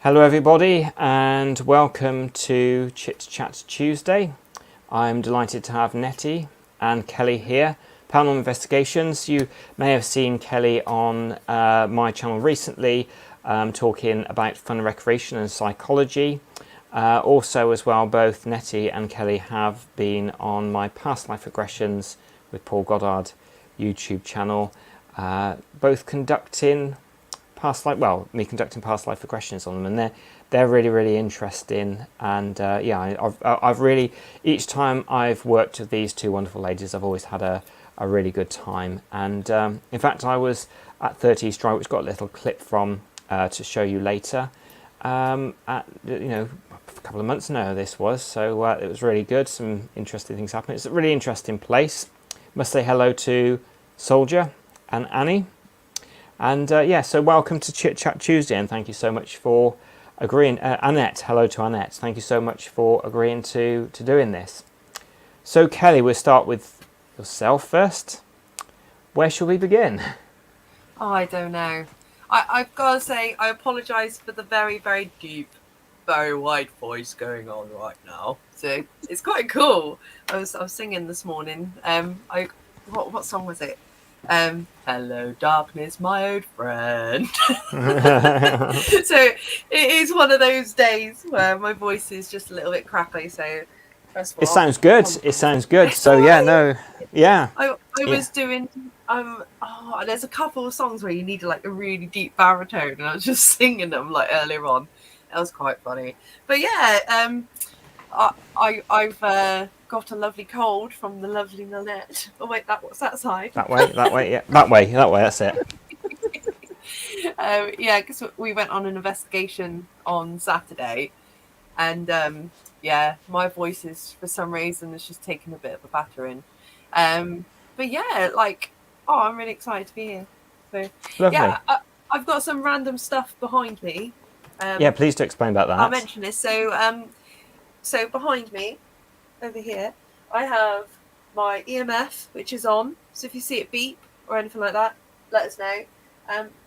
Hello everybody and welcome to Chit-Chat Tuesday. I'm delighted to have Nettie and Kelly here. Paranormal Investigations. You may have seen Kelly on my channel recently talking about fun and recreation and psychology. Also as well, both Nettie and Kelly have been on my Past Life Regressions with Paul Goddard YouTube channel, both conducting me conducting past life regressions on them, and they're really interesting. And I've really, each time I've worked with these two wonderful ladies, I've always had a really good time. And in fact, I was at 30 Strike, which got a little clip from to show you later. A couple of months now this was, so it was really good. Some interesting things happening. It's a really interesting place. Must say hello to Soldier and Annie. And so welcome to Chit Chat Tuesday, and thank you so much for agreeing. Annette, hello to Annette. Thank you so much for agreeing to doing this. So Kelly, we'll start with yourself first. Where shall we begin? Oh, I don't know. I've got to say, I apologise for the very deep, very wide voice going on right now. So it's quite cool. I was singing this morning. What song was it? Hello darkness, my old friend. So it is one of those days where my voice is just a little bit crackly, so first of all, It sounds good. So yeah. I was doing there's a couple of songs where you need like a really deep baritone, and I was just singing them like earlier on. That was quite funny. But yeah, I've got a lovely cold from the lovely Nanette. Oh wait, what's that side? That way, yeah. That way, that's it. Because we went on an investigation on Saturday, and my voice is, for some reason, it's just taken a bit of a battering. But yeah, I'm really excited to be here. So Lovely. yeah, I've got some random stuff behind me. Please do explain about that. I'll mention this. So behind me, over here, I have my EMF, which is on. So if you see it beep or anything like that, let us know.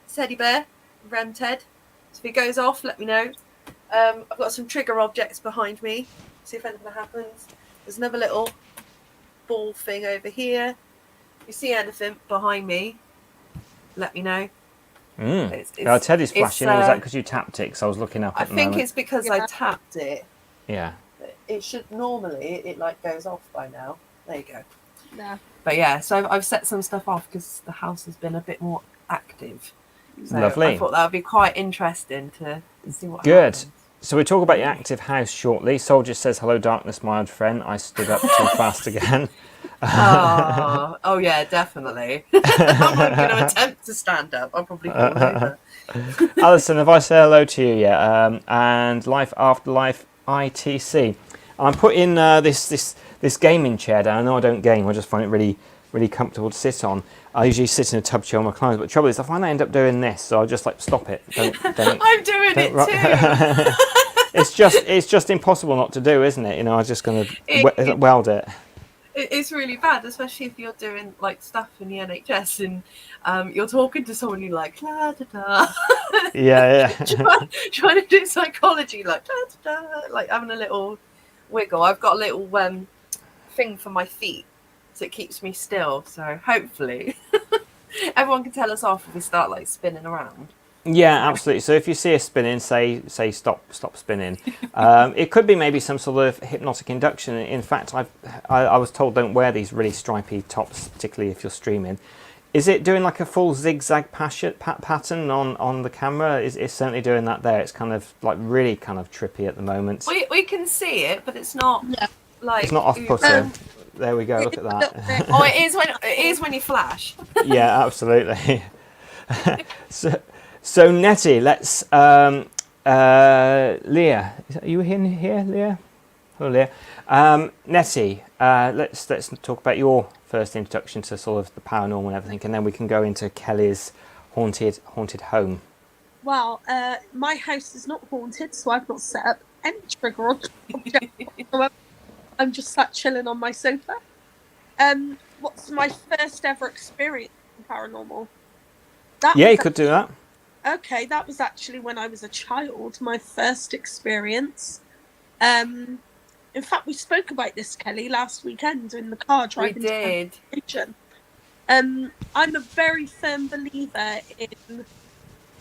Teddy bear, Rem Ted. So if it goes off, let me know. I've got some trigger objects behind me. See if anything happens. There's another little ball thing over here. If you see anything behind me, let me know. Teddy's flashing. Was that because you tapped it? Because I was looking up. I think it's because I tapped it. Yeah. It should normally it goes off by now. There you go. Yeah. But yeah, so I've set some stuff off because the house has been a bit more active. So Lovely. I thought that would be quite interesting to see what Good. happens. So we'll talk about your active house shortly. Soldier says, hello darkness, my old friend. I stood up too fast again. Oh yeah, definitely. I'm not going to attempt to stand up. I'll probably fall over. Alison, have I said hello to you yet? And Life Afterlife ITC. I'm putting this gaming chair down. I know I don't game. I just find it really comfortable to sit on. I usually sit in a tub chair on my clients, but the trouble is I find I end up doing this, so I'll just stop it. Don't I'm doing it too. It's just impossible not to do, isn't it? I'm just going to weld it. It's really bad, especially if you're doing stuff in the NHS and you're talking to someone, you're like da da da. Yeah. trying to do psychology, da da da, having a little wiggle. I've got a little thing for my feet, so it keeps me still. So hopefully, everyone can tell us off if we start spinning around. Yeah, absolutely. So if you see us spinning, say stop spinning. It could be maybe some sort of hypnotic induction. In fact, I was told don't wear these really stripy tops, particularly if you're streaming. Is it doing a full zigzag pattern on the camera? It's certainly doing that there. It's kind of really kind of trippy at the moment. We can see it, but it's not it's not off-putting. There we go. Look at that. Oh, it is when you flash. Yeah, absolutely. So Nettie, let's Leah. Are you here, Leah? Hello, Leah. Nettie, let's talk about your first introduction to sort of the paranormal and everything, and then we can go into Kelly's haunted home. Well, my house is not haunted, so I've not set up any trigger object. I'm just sat chilling on my sofa. What's my first ever experience in paranormal? You could do that. Okay, that was actually when I was a child, my first experience. In fact, we spoke about this, Kelly, last weekend in the car We driving to the did. station. I'm a very firm believer in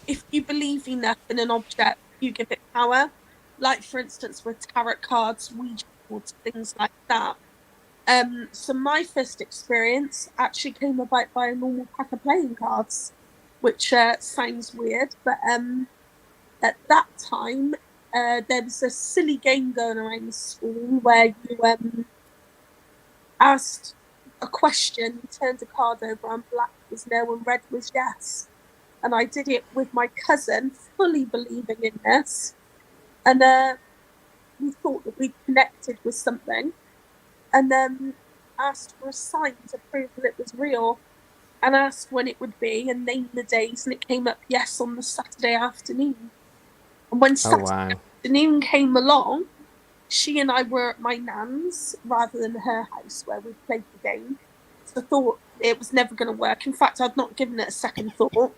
if you believe enough in an object, you give it power. Like, for instance, with tarot cards, Ouija boards, things like that. So my first experience actually came about by a normal pack of playing cards, which sounds weird, but at that time, there was a silly game going around the school where you asked a question, you turned a card over, and black was no and red was yes. And I did it with my cousin, fully believing in this. And we thought that we connected with something, and asked for a sign to prove that it was real, and asked when it would be and named the days, and it came up yes on the Saturday afternoon. And when Oh, Saturday wow. afternoon came along, she and I were at my nan's rather than her house where we played the game. So I thought it was never going to work. In fact, I'd not given it a second thought.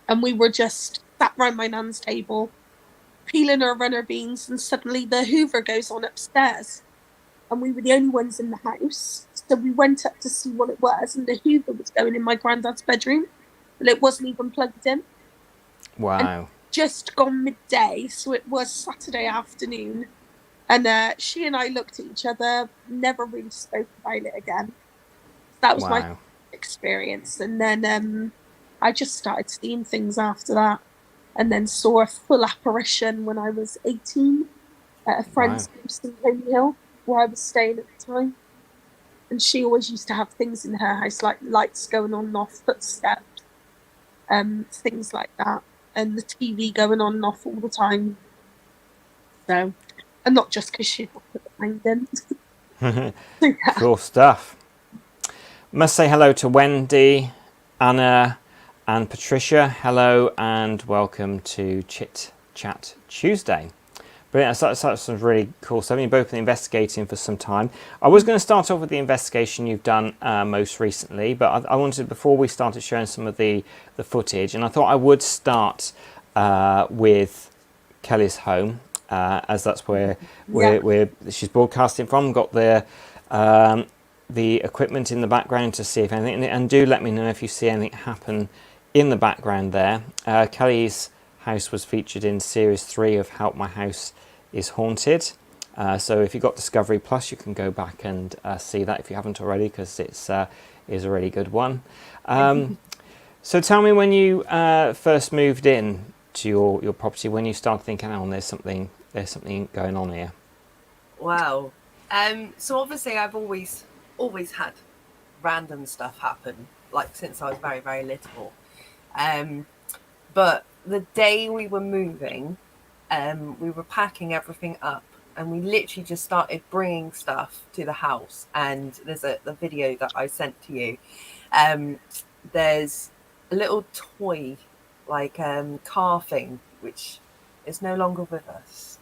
And we were just sat round my nan's table, peeling our runner beans, and suddenly the Hoover goes on upstairs. And we were the only ones in the house. So we went up to see what it was, and the Hoover was going in my granddad's bedroom, but it wasn't even plugged in. And Wow. just gone midday, so it was Saturday afternoon. And she and I looked at each other, never really spoke about it again. That was my Wow. experience. And then I just started seeing things after that. And then saw a full apparition when I was 18 at a friend's house in Pony Hill, where I was staying at the time. And she always used to have things in her house, like lights going on and off, footsteps, things like that. And the TV going on and off all the time. So, and not just because she put the mind in. Yeah. Cool stuff. Must say hello to Wendy, Anna, and Patricia. Hello and welcome to Chit Chat Tuesday. But yeah, that's some really cool stuff. You've both been investigating for some time. I was going to start off with the investigation you've done most recently, but I wanted, before we started showing some of the footage, and I thought I would start with Kelly's home, as that's where she's broadcasting from. Got the equipment in the background to see if anything, and do let me know if you see anything happen in the background there. Kelly's house was featured in series 3 of Help My House is Haunted, so if you've got Discovery Plus, you can go back and see that if you haven't already, because it's is a really good one. So tell me, when you first moved in to your property, when you started thinking, oh, there's something going on here. Wow. So obviously I've always had random stuff happen, like since I was very, very little. But the day we were moving, we were packing everything up, and we literally just started bringing stuff to the house. And there's the video that I sent to you. There's a little toy, like car thing, which is no longer with us.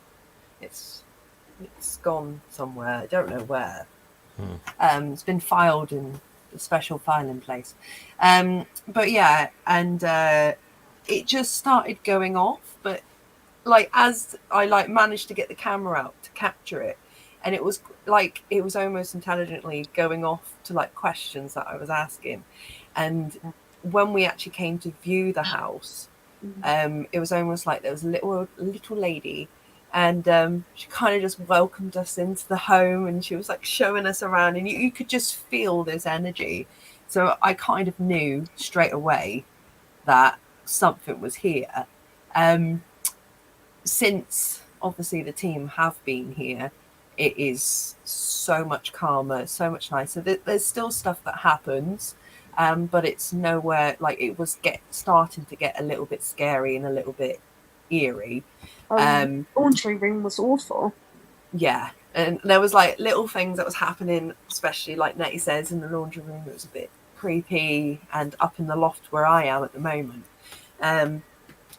It's gone somewhere. I don't know where. It's been filed in a special filing place. But yeah, and it just started going off. But like, as I managed to get the camera out to capture it, and it was almost intelligently going off to questions that I was asking. And when we actually came to view the house, it was almost like there was a little lady, and she kind of just welcomed us into the home, and she was showing us around, and you could just feel this energy. So I kind of knew straight away that something was here. Since obviously the team have been here, it is so much calmer, so much nicer. There's still stuff that happens, but it's nowhere it was starting to get a little bit scary and a little bit eerie. Laundry room was awful. Yeah, and there was little things that was happening, especially like Nettie says, in the laundry room. It was a bit creepy, and up in the loft where I am at the moment,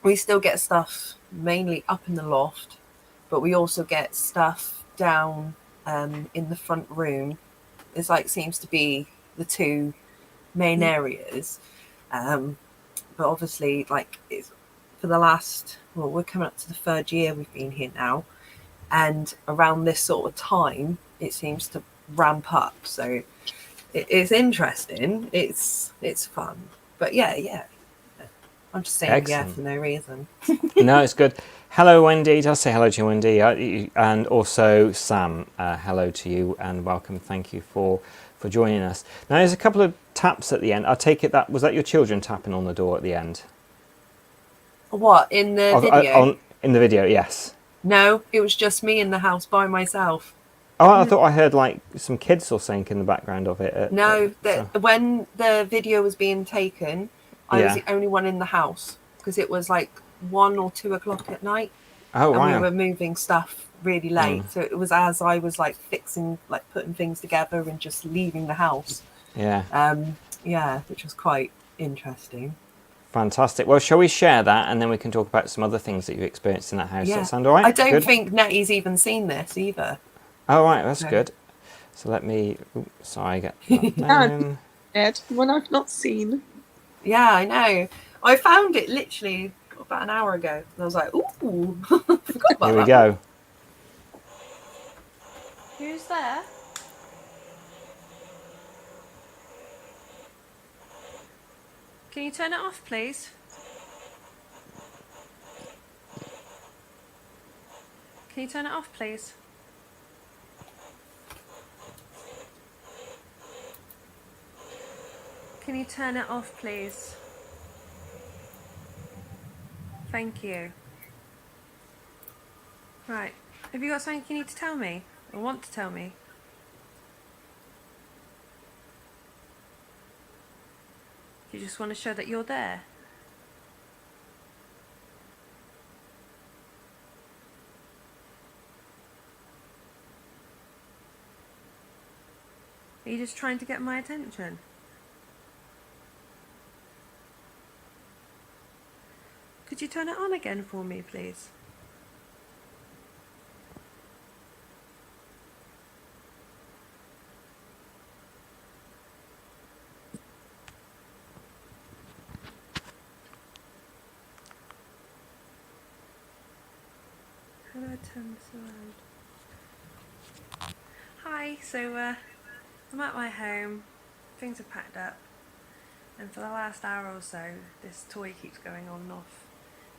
we still get stuff mainly up in the loft, but we also get stuff down in the front room. It's seems to be the two main areas. but obviously, like, it's for the last, well, we're coming up to the 3rd year we've been here now, and around this sort of time, it seems to ramp up. So it's interesting. It's fun, but yeah. I'm just saying Excellent. yeah for no reason. No, it's good. Hello, Wendy. Just say hello to you, Wendy, and also Sam. Hello to you and welcome. Thank you for joining us. Now, there's a couple of taps at the end. I take it was that your children tapping on the door at the end? What, in the video? In the video, yes. No, it was just me in the house by myself. Oh, I thought I heard like some kids or something in the background of it. No, when the video was being taken, I was the only one in the house because it was like 1 or 2 o'clock at night. Oh, and wow. we were moving stuff really late. So it was as I was like fixing, like putting things together and just leaving the house. Yeah. Which was quite interesting. Fantastic. Well, shall we share that and then we can talk about some other things that you experienced in that house? Does that sound all right? I don't think Nettie's even seen this either. Oh, right, that's good. So let me, get that down. One I've not seen. Yeah, I know. I found it literally about an hour ago. And I was like, ooh, forgot about Here we go. Who's there? Can you turn it off, please? Can you turn it off, please? Can you turn it off, please? Thank you. Right. Have you got something you need to tell me? Or want to tell me? You just want to show that you're there? Are you just trying to get my attention? Could you turn it on again for me, please? How do I turn this around? Hi, so I'm at my home, things are packed up, and for the last hour or so this toy keeps going on and off.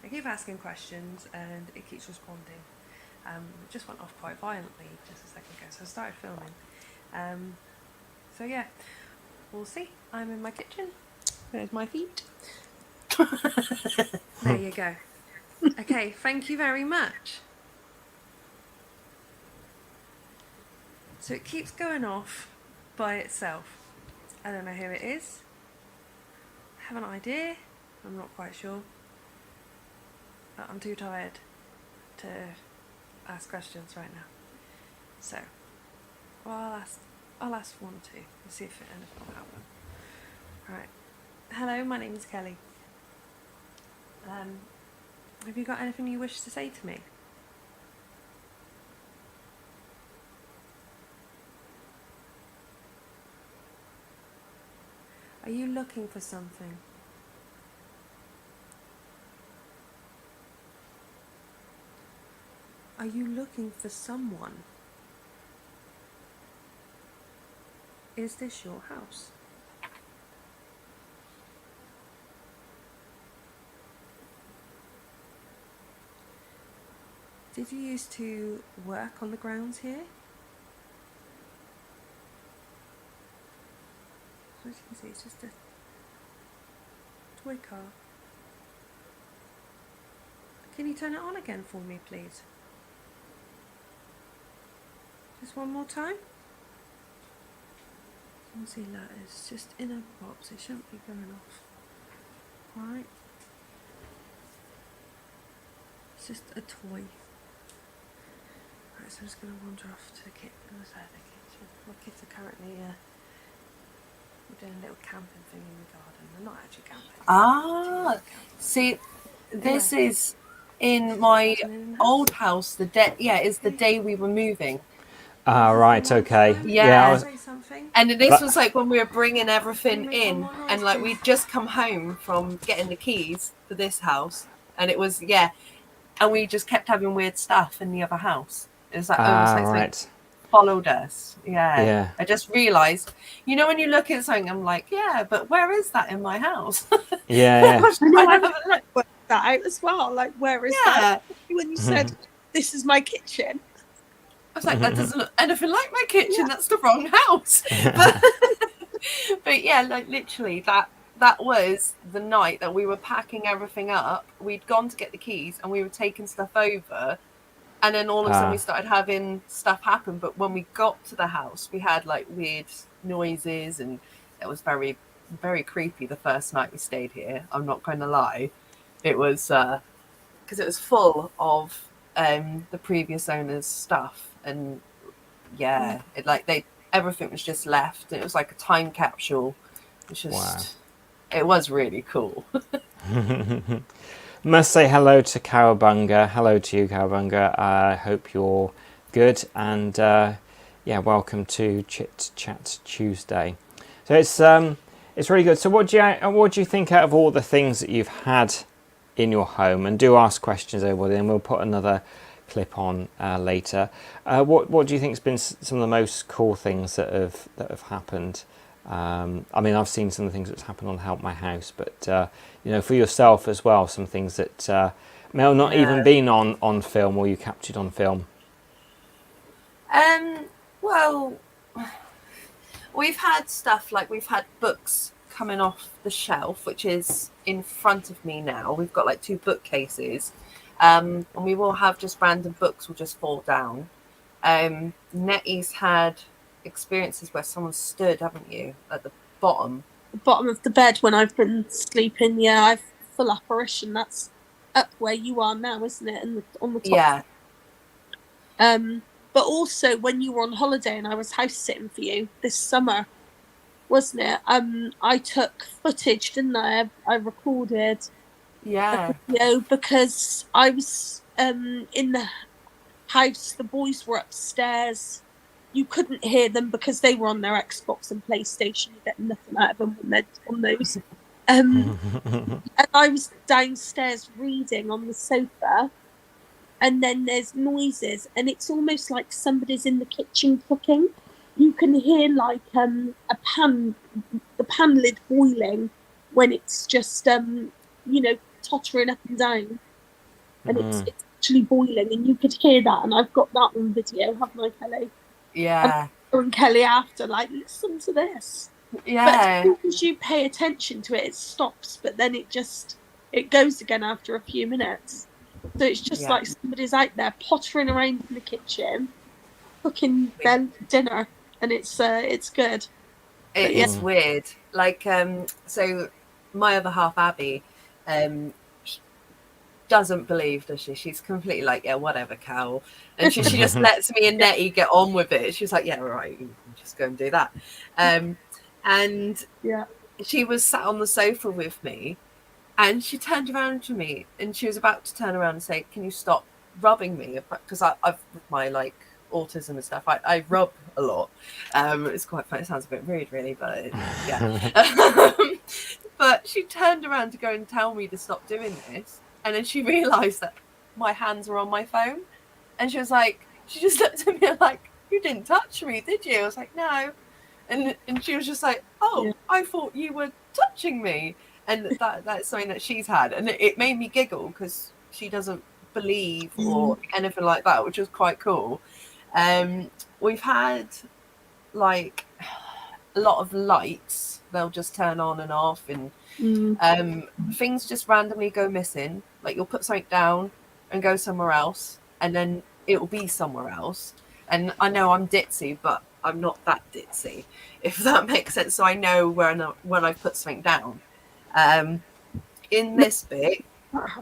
I keep asking questions and it keeps responding. It just went off quite violently just a second ago, so I started filming. So yeah, we'll see. I'm in my kitchen. There's my feet. There you go. Okay, thank you very much. So it keeps going off by itself. I don't know who it is. I have an idea. I'm not quite sure. But I'm too tired to ask questions right now. So, well, I'll ask 1 or 2 and see if anything will happen. Right. Hello, my name is Kelly. Have you got anything you wish to say to me? Are you looking for something? Are you looking for someone? Is this your house? Did you used to work on the grounds here? As you can see, it's just a toy car. Can you turn it on again for me, please? Just one more time. You can see that it's just in a box, it shouldn't be going off. Right. It's just a toy. Right, so I'm just going to wander off to the kitchen. My kids are currently we're doing a little camping thing in the garden. They're not actually camping. Ah, see, this is in my old house. Is the day we were moving. Ah, right, okay. Yeah. I was, Say something. And this But- was like when we were bringing everything in, and like we'd just come home from getting the keys for this house, and it was and we just kept having weird stuff in the other house. It was like almost like something right. followed us. Yeah. I just realised, when you look at something, I'm like, but where is that in my house? Yeah, I know, I I've have a look. worked that out as well. Like, where is that? When you said, this is my kitchen. I was like, that doesn't look anything like my kitchen. That's the wrong house. But yeah, like literally that was the night that we were packing everything up. We'd gone to get the keys and we were taking stuff over. And then all of a sudden we started having stuff happen. But when we got to the house, we had like weird noises, and it was very, very creepy the first night we stayed here. I'm not going to lie. It was because it was full of the previous owner's stuff. And everything was just left. It was like a time capsule. It's just, It was really cool. Must say hello to Cowabunga. Hello to you, Cowabunga. I hope you're good, and welcome to Chit Chat Tuesday. So it's really good. So what do you think out of all the things that you've had in your home? And do ask questions, everybody, and we'll put another clip on later. What do you think has been some of the most cool things that have happened? I mean, I've seen some of the things that's happened on Help My House, but for yourself as well, some things that may have not even been on film or you captured on film. Well, we've had stuff like we've had books coming off the shelf, which is in front of me now. We've got like 2 bookcases, and we will have just random books will just fall down. Nettie's had experiences where someone stood, haven't you, at the bottom Of the bed when I've been sleeping. Yeah, I've full apparition. That's up where you are now, isn't it? And on the top. But also when you were on holiday and I was house sitting for you this summer, wasn't it? I took footage, didn't I? I recorded a video because I was in the house. The boys were upstairs. You couldn't hear them because they were on their Xbox and PlayStation. You get nothing out of them when they're on those. And I was downstairs reading on the sofa, and then there's noises, and it's almost like somebody's in the kitchen cooking. You can hear like the pan lid boiling when it's just tottering up and down, and it's actually boiling, and you could hear that. And I've got that on video, haven't I, Kelly? Yeah. And Kelly after, like, listen to this. Yeah. But as you pay attention to it stops, but then it goes again after a few minutes. So it's just like somebody's out there pottering around in the kitchen, cooking their dinner, and it's good. It is weird. Like, so my other half, Abby, doesn't believe, does she? She's completely like, yeah, whatever, Cal. And she just lets me and Nettie get on with it. She's like, yeah, right, you can just go and do that. And she was sat on the sofa with me, and she turned around to me, and she was about to turn around and say, can you stop rubbing me? Because I've with my like autism and stuff, I rub a lot. It's quite funny. It sounds a bit rude, really, but yeah. But she turned around to go and tell me to stop doing this. And then she realised that my hands were on my phone. And she was like, she just looked at me like, you didn't touch me, did you? I was like, no. And she was just like, oh, I thought you were touching me. And that's something that she's had. And it made me giggle because she doesn't believe or anything like that, which was quite cool. We've had like a lot of lights. They'll just turn on and off, and things just randomly go missing. Like you'll put something down and go somewhere else, and then it'll be somewhere else. And I know I'm ditzy, but I'm not that ditzy, if that makes sense. So I know when I've put something down. In this bit,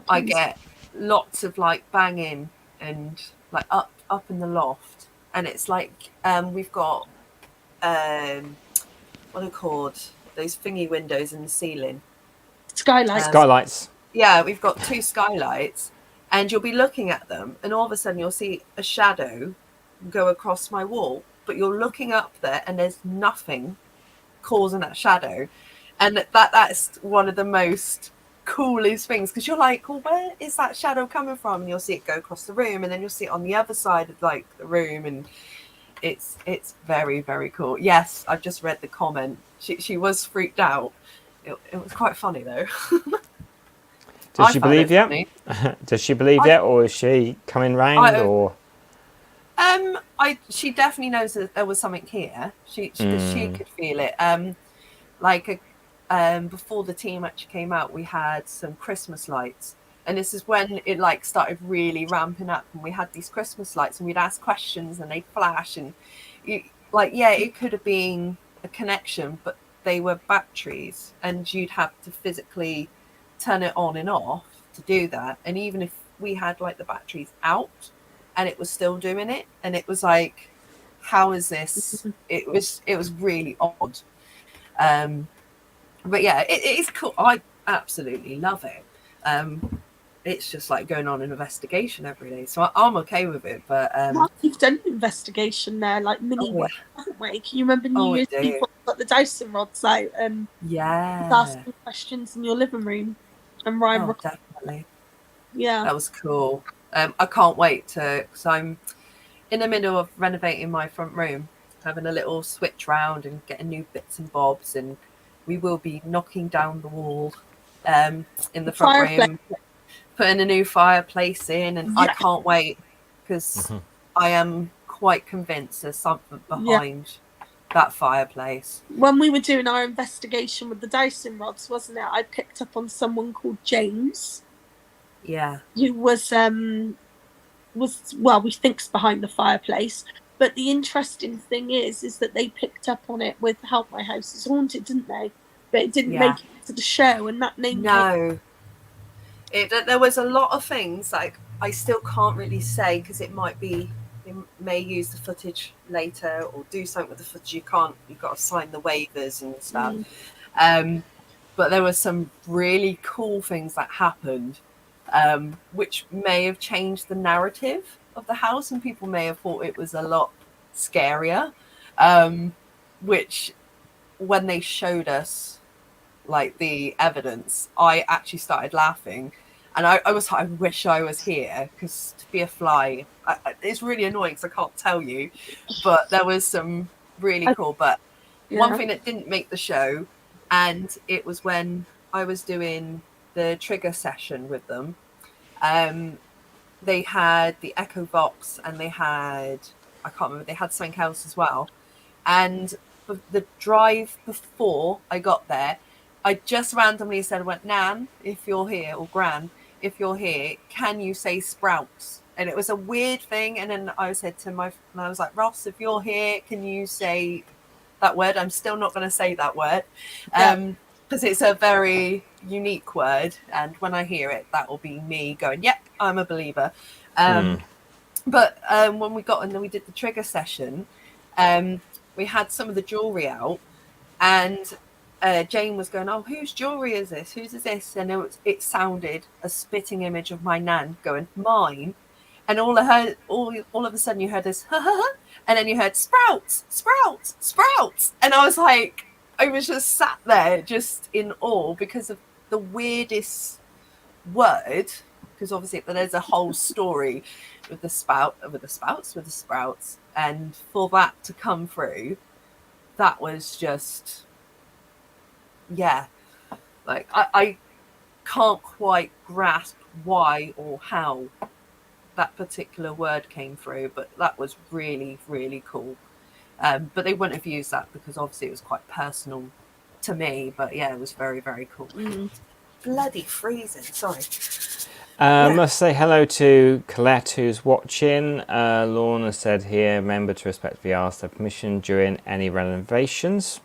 I get lots of like banging and like up in the loft, and it's like we've got what are called, those thingy windows in the ceiling. Skylights. Yeah, we've got 2 skylights, and you'll be looking at them, and all of a sudden you'll see a shadow go across my wall, but you're looking up there and there's nothing causing that shadow. And that's one of the most coolest things, because you're like, well, where is that shadow coming from? And you'll see it go across the room, and then you'll see it on the other side of like the room, and it's very, very cool. Yes, I've just read the comment. She was freaked out. It was quite funny though. Does she believe yet? Funny. Does she believe yet, or is she coming round? Or she definitely knows that there was something here. She could feel it. Before the team actually came out, we had some Christmas lights, and this is when it like started really ramping up. And we had these Christmas lights, and we'd ask questions, and they'd flash, and it could have been a connection, but they were batteries, and you'd have to physically turn it on and off to do that. And even if we had like the batteries out, and it was still doing it, and it was like, how is this? It was really odd. But yeah, it is cool. I absolutely love it. It's just like going on an investigation every day, so I'm okay with it. But you've done an investigation there, like mini work, haven't we? Can you remember New Year's Eve got the Dyson rods out and asking questions in your living room, and Ryan definitely, yeah, that was cool. I can't wait because I'm in the middle of renovating my front room, having a little switch round and getting new bits and bobs, and we will be knocking down the wall in the front room, putting a new fireplace in, and I can't wait because I am quite convinced there's something behind that fireplace. When we were doing our investigation with the Dyson rods, wasn't it? I picked up on someone called James. Yeah. Who was we think's behind the fireplace. But the interesting thing is that they picked up on it with Help My House is Haunted, didn't they? But it didn't make it to the show, and that name there was a lot of things like I still can't really say, because it might be they may use the footage later or do something with the footage. You've got to sign the waivers and stuff. But there were some really cool things that happened, which may have changed the narrative of the house, and people may have thought it was a lot scarier, which when they showed us like the evidence, I actually started laughing, and I was like, I wish I was here, because to be a fly, it's really annoying because I can't tell you, but there was some really cool. But one thing that didn't make the show, and it was when I was doing the trigger session with them, they had the Echo Box, and they had, I can't remember, they had something else as well. And the drive before I got there, I just randomly said, Nan, if you're here, or Gran, if you're here, can you say sprouts? And it was a weird thing. And then I said to I was like, Ross, if you're here, can you say that word? I'm still not going to say that word, because it's a very unique word. And when I hear it, that will be me going, yep, I'm a believer. But when we got in and we did the trigger session, we had some of the jewelry out, and Jane was going, oh, whose jewelry is this? Whose is this? And it sounded a spitting image of my nan going, mine. And all of a sudden you heard this, ha, ha, ha, and then you heard sprouts, sprouts, sprouts. And I was like, I was just sat there just in awe because of the weirdest word, because obviously there's a whole story with the sprouts. And for that to come through, that was just, like I can't quite grasp why or how that particular word came through, but that was really, really cool. But they wouldn't have used that because obviously it was quite personal to me. But yeah, it was very, very cool. Bloody freezing, sorry. Must say hello to Colette, who's watching. Lorna said here, remember to respectfully ask their permission during any renovations.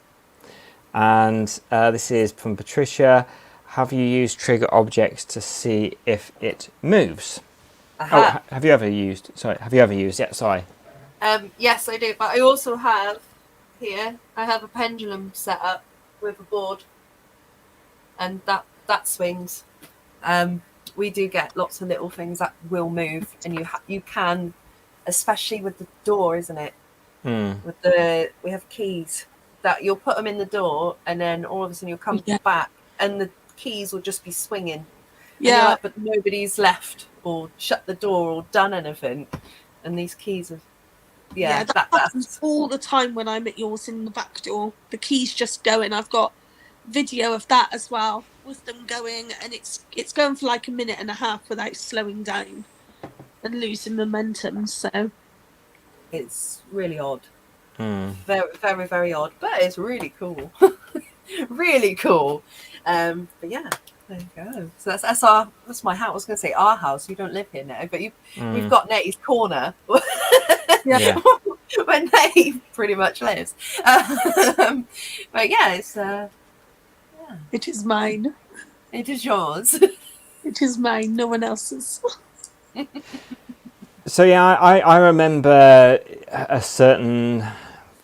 And this is from Patricia. Have you used trigger objects to see if it moves? Oh, have you ever used? Yeah, sorry. Yes, I do. But I also have here. I have a pendulum set up with a board, and that swings. We do get lots of little things that will move, and you can especially with the door, isn't it? Hmm. We have keys that you'll put them in the door, and then all of a sudden you'll come back, and the keys will just be swinging. And you're like, but nobody's left or shut the door or done anything, and these keys are. Yeah, that happens all the time when I'm at yours in the back door. The keys just going. I've got video of that as well, with them going, and it's going for like a minute and a half without slowing down and losing momentum. So it's really odd. Very, very, very odd, but it's really cool. Really cool. But yeah, there you go. So that's my house. I was going to say our house. You don't live here now, but we've got Nettie's corner. Yeah. Where Nettie pretty much lives. But yeah, it's it is mine. It is yours. It is mine. No one else's. So yeah, I remember a certain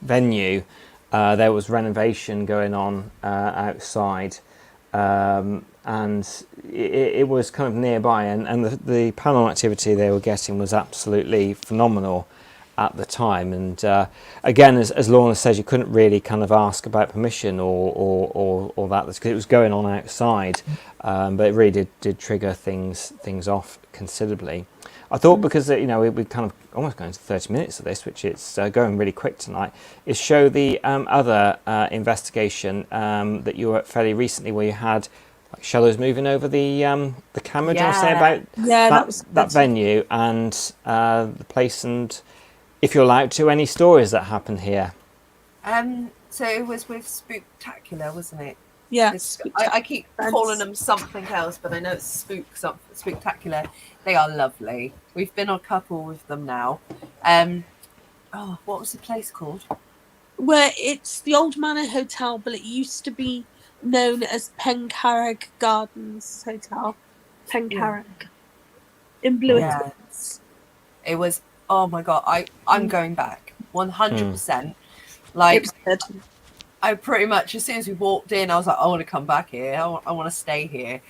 venue. There was renovation going on outside, and it was kind of nearby, and the paranormal activity they were getting was absolutely phenomenal at the time. And again, as Lorna says, you couldn't really kind of ask about permission or that, because it was going on outside, but it really did trigger things off considerably. I thought, because we kind of almost going to 30 minutes of this, which it's going really quick tonight, is show the other investigation that you were at fairly recently, where you had like shadows moving over the camera. Do you want to say about that venue and the place, and if you're allowed to, any stories that happen here? So it was with Spooktacular, wasn't it? Yeah. I keep calling them something else, but I know it's Spooktacular. They are lovely. We've been on a couple with them now. What was the place called? Where it's the Old Manor Hotel, but it used to be known as Pencarreg Gardens Hotel. Pencarreg. In Blewett. It was, oh my God, I'm going back 100%. Like, I pretty much, as soon as we walked in, I was like, I want to come back here. I want to stay here.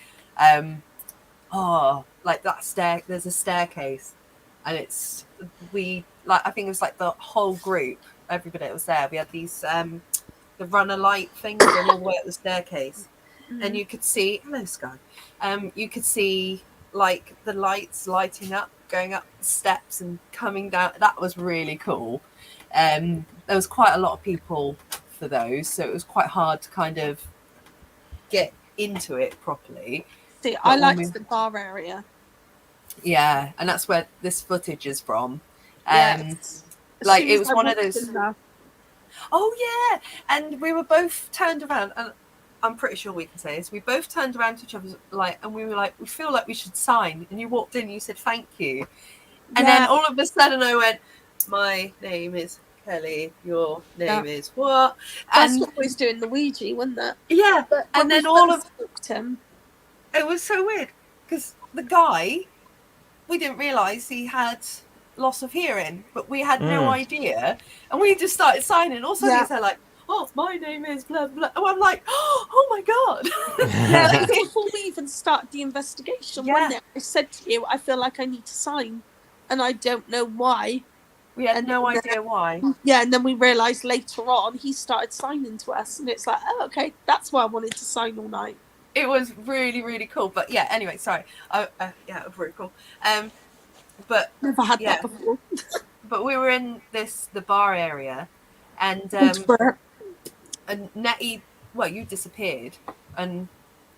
Like that there's a staircase, and I think it was like the whole group, everybody that was there. We had these the runner light things going all the way up the staircase, and you could see, hello Sky, you could see like the lights lighting up, going up the steps and coming down. That was really cool. There was quite a lot of people for those, so it was quite hard to kind of get into it properly. See, I liked the bar area. Yeah, and that's where this footage is from. Yes. Like, it was one of those. Oh yeah, and we were both turned around, and I'm pretty sure we can say this. We both turned around to each other, like, and we were like, we feel like we should sign. And you walked in, and you said thank you, and then all of a sudden I went, my name is Kelly, your name is what? That's what we was doing the Ouija, wasn't it? Yeah, but and then all of him. It was so weird, because the guy, we didn't realise he had loss of hearing, but we had no idea, and we just started signing. Also, he's like, "Oh, my name is blah blah," and I'm like, "Oh my God!" Yeah, before we even started the investigation, one day I said to you, "I feel like I need to sign," and I don't know why. We had no idea why. Yeah, and then we realised later on he started signing to us, and it's like, oh, okay, that's why I wanted to sign all night. It was really, really cool. But yeah, anyway, sorry. Yeah, it was really cool. But never had that before. But we were in the bar area, and Nettie, well, you disappeared, and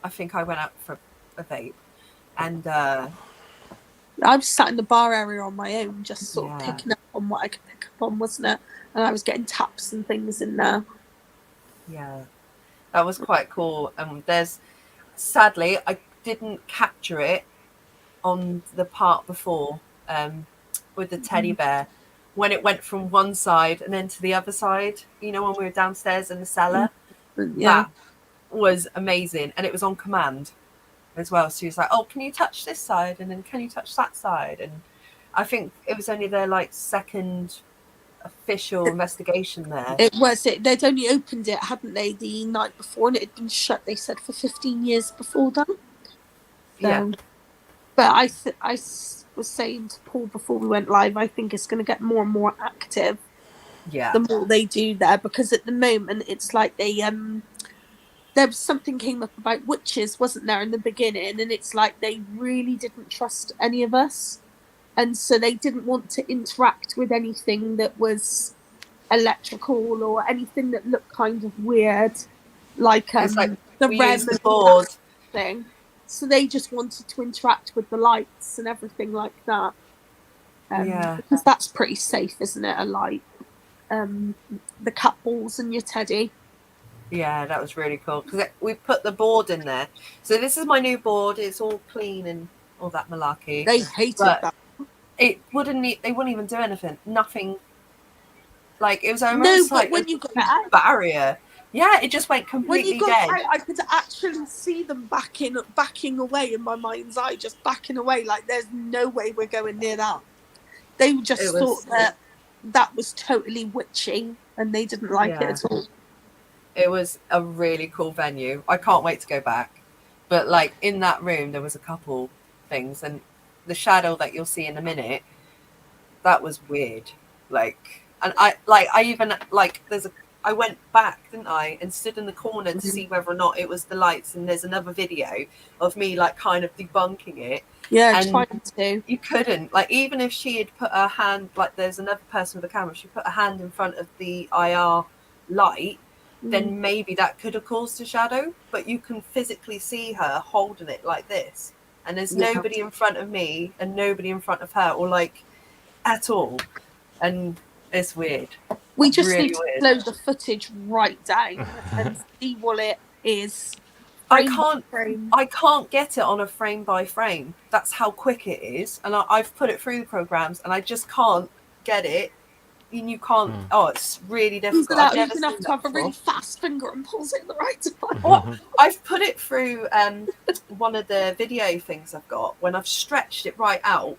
I think I went out for a vape, and I was sat in the bar area on my own, just sort of picking up on what I could pick up on, wasn't it? And I was getting taps and things in there. Yeah, that was quite cool. Sadly, I didn't capture it on the part before with the teddy bear, when it went from one side and then to the other side, when we were downstairs in the cellar. That was amazing, and it was on command as well. So he was like, oh, can you touch this side, and then can you touch that side? And I think it was only their second official investigation there. It was. They'd only opened it, hadn't they, the night before, and it had been shut, they said, for 15 years before that. Yeah. But was saying to Paul before we went live, I think it's going to get more and more active Yeah. the more they do there, because at the moment it's like they there was something came up about witches, wasn't there, in the beginning, and it's like they really didn't trust any of us, and so they didn't want to interact with anything that was electrical or anything that looked kind of weird, like It's like the we REM use the and all that board. thing. So they just wanted to interact with the lights and everything like that. Yeah. Because that's pretty safe, isn't it? A light, the cat balls and your teddy. Yeah, that was really cool because we put the board in there. So this is my new board. It's all clean and all that malarkey. They hated But that. it wouldn't. They wouldn't even do anything. Nothing. Like it was No, almost but like when a you got huge out, barrier. Yeah, it just went when you completely got dead. out, I could actually see them backing away in my mind's eye, just backing away. Like there's no way we're going near that. They just thought that was totally witchy, and they didn't like it at all. It was a really cool venue. I can't wait to go back. But like in that room, there was a couple things, and the shadow that you'll see in a minute, that was weird. Like, and I went back, didn't I, and stood in the corner to see whether or not it was the lights. And there's another video of me like kind of debunking it. Yeah, and trying to. You couldn't, like, even if she had put her hand, like, there's another person with a camera. She put her hand in front of the IR light. Then maybe that could have caused a shadow, but you can physically see her holding it like this, and there's nobody in front of me and nobody in front of her, or like at all, and it's weird. We just really need to slow the footage right down and see what it is. I can't get it on a frame by frame. That's how quick it is, and I've put it through the programs, and I just can't get it. And you can't. Oh, it's really difficult. You're going to have to have a really fast finger and pulls it in the right time. Well, I've put it through one of the video things I've got when I've stretched it right out,